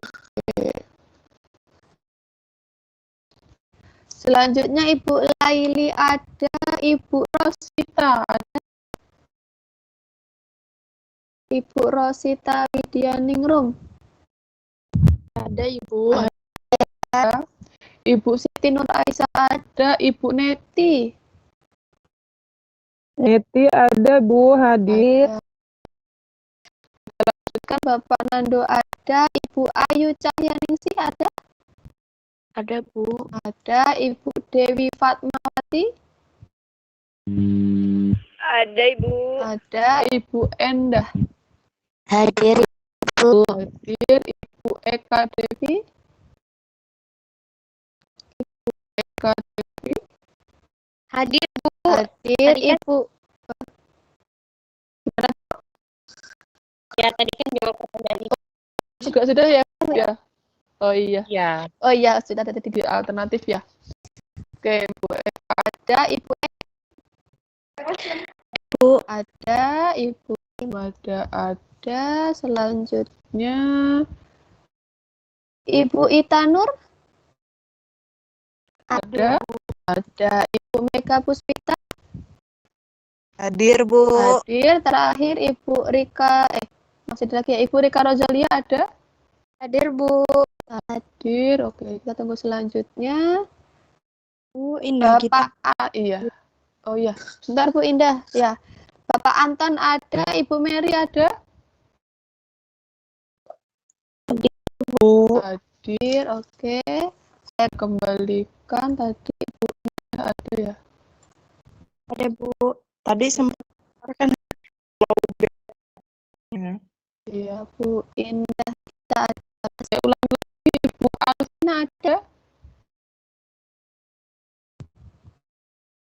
Selanjutnya Ibu Laili ada, Ibu Rosita ada, Ibu Rosita Widianingrum Ada Ibu. ada, Ibu Siti Nur Aisyah ada, Ibu Neti Neti ada Bu, hadir. ada. Lanjutkan Bapak Nando ada, Ibu Ayu Cahyaningsih ada, Ada Bu. ada, Ibu Dewi Fatmawati Ada Ibu. ada, Ibu Endah Hadir hadir, Ibu Eka Devi Eka Devi Hadir Bu. hadir, Tadi kan- Ibu Ya tadi kan jawaban dari juga sudah ya, ya. Oh iya. Ya. Oh iya, sudah ada tiga alternatif ya. Oke, Bu Eka ada, Ibu ada, Ibu ada, selanjutnya Ibu Itanur ada, Ibu Mega Puspita Hadir, Bu. hadir, terakhir Ibu Rika, masih ada lagi ya, Ibu Rika Rosalia ada, hadir Bu. hadir. Oke, kita tunggu selanjutnya. Bu Indah Bapak iya. Oh iya, sebentar Bu Indah. Ya. Bapak Anton ada, Ibu Mary ada? Bu. Hadir, oke. Saya kembalikan tadi Ibu Indah ada ya. Ada Bu. Tadi sempat kan Iya, Bu Indah kita ada. Saya ulang lagi, Ibu Alvina ada?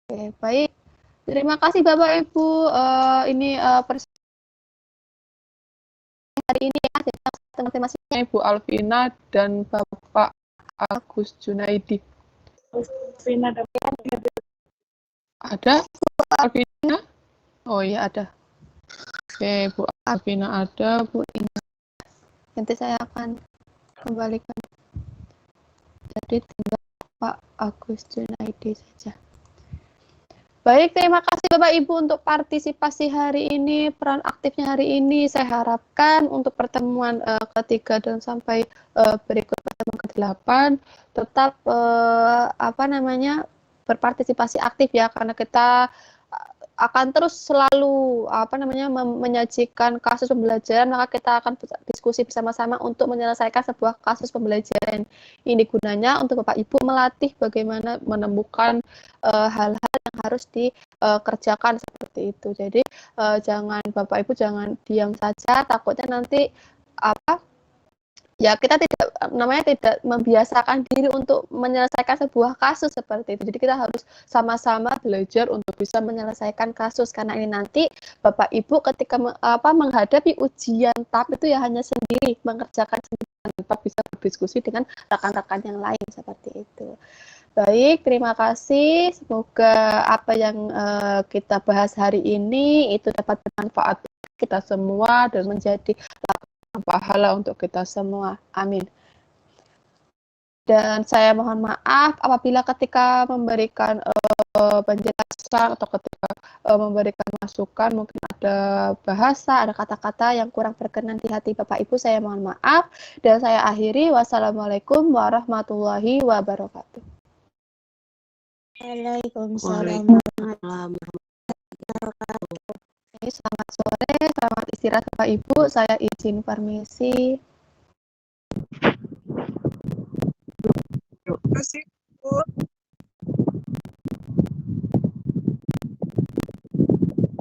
Oke, baik. Terima kasih Bapak Ibu. Ini hari ini ya, jadi teman-teman masing-masing Ibu Alvina dan Bapak Agus Junaidi. Vina ada. Ada Bu Alvina? Oh iya ada. Oke, Bu Alvina ada, Bu Indah. Nanti saya akan kembalikan. Jadi tinggal Pak Agus Junaidi saja. Baik, terima kasih Bapak Ibu untuk partisipasi hari ini, peran aktifnya hari ini. Saya harapkan untuk pertemuan ketiga dan sampai berikut pertemuan ke-8 tetap berpartisipasi aktif ya, karena kita akan terus selalu menyajikan kasus pembelajaran, maka kita akan diskusi bersama-sama untuk menyelesaikan sebuah kasus pembelajaran. Ini gunanya untuk Bapak Ibu melatih bagaimana menemukan hal-hal yang harus dikerjakan seperti itu. Jadi jangan Bapak Ibu jangan diam saja, takutnya nanti ya kita tidak membiasakan diri untuk menyelesaikan sebuah kasus seperti itu. Jadi kita harus sama-sama belajar untuk bisa menyelesaikan kasus, karena ini nanti Bapak Ibu ketika menghadapi ujian TAP itu ya hanya sendiri mengerjakan sendiri tanpa bisa berdiskusi dengan rekan-rekan yang lain seperti itu. Baik, terima kasih. Semoga apa yang kita bahas hari ini itu dapat bermanfaat kita semua dan menjadi pahala untuk kita semua. Amin. Dan saya mohon maaf apabila ketika memberikan penjelasan atau ketika memberikan masukan mungkin ada bahasa, ada kata-kata yang kurang berkenan di hati Bapak Ibu, saya mohon maaf. Dan saya akhiri, wassalamualaikum warahmatullahi wabarakatuh. Waalaikumsalam. Selamat sore, selamat istirahat Bapak Ibu. Saya izin permisi. Terima kasih, Bu.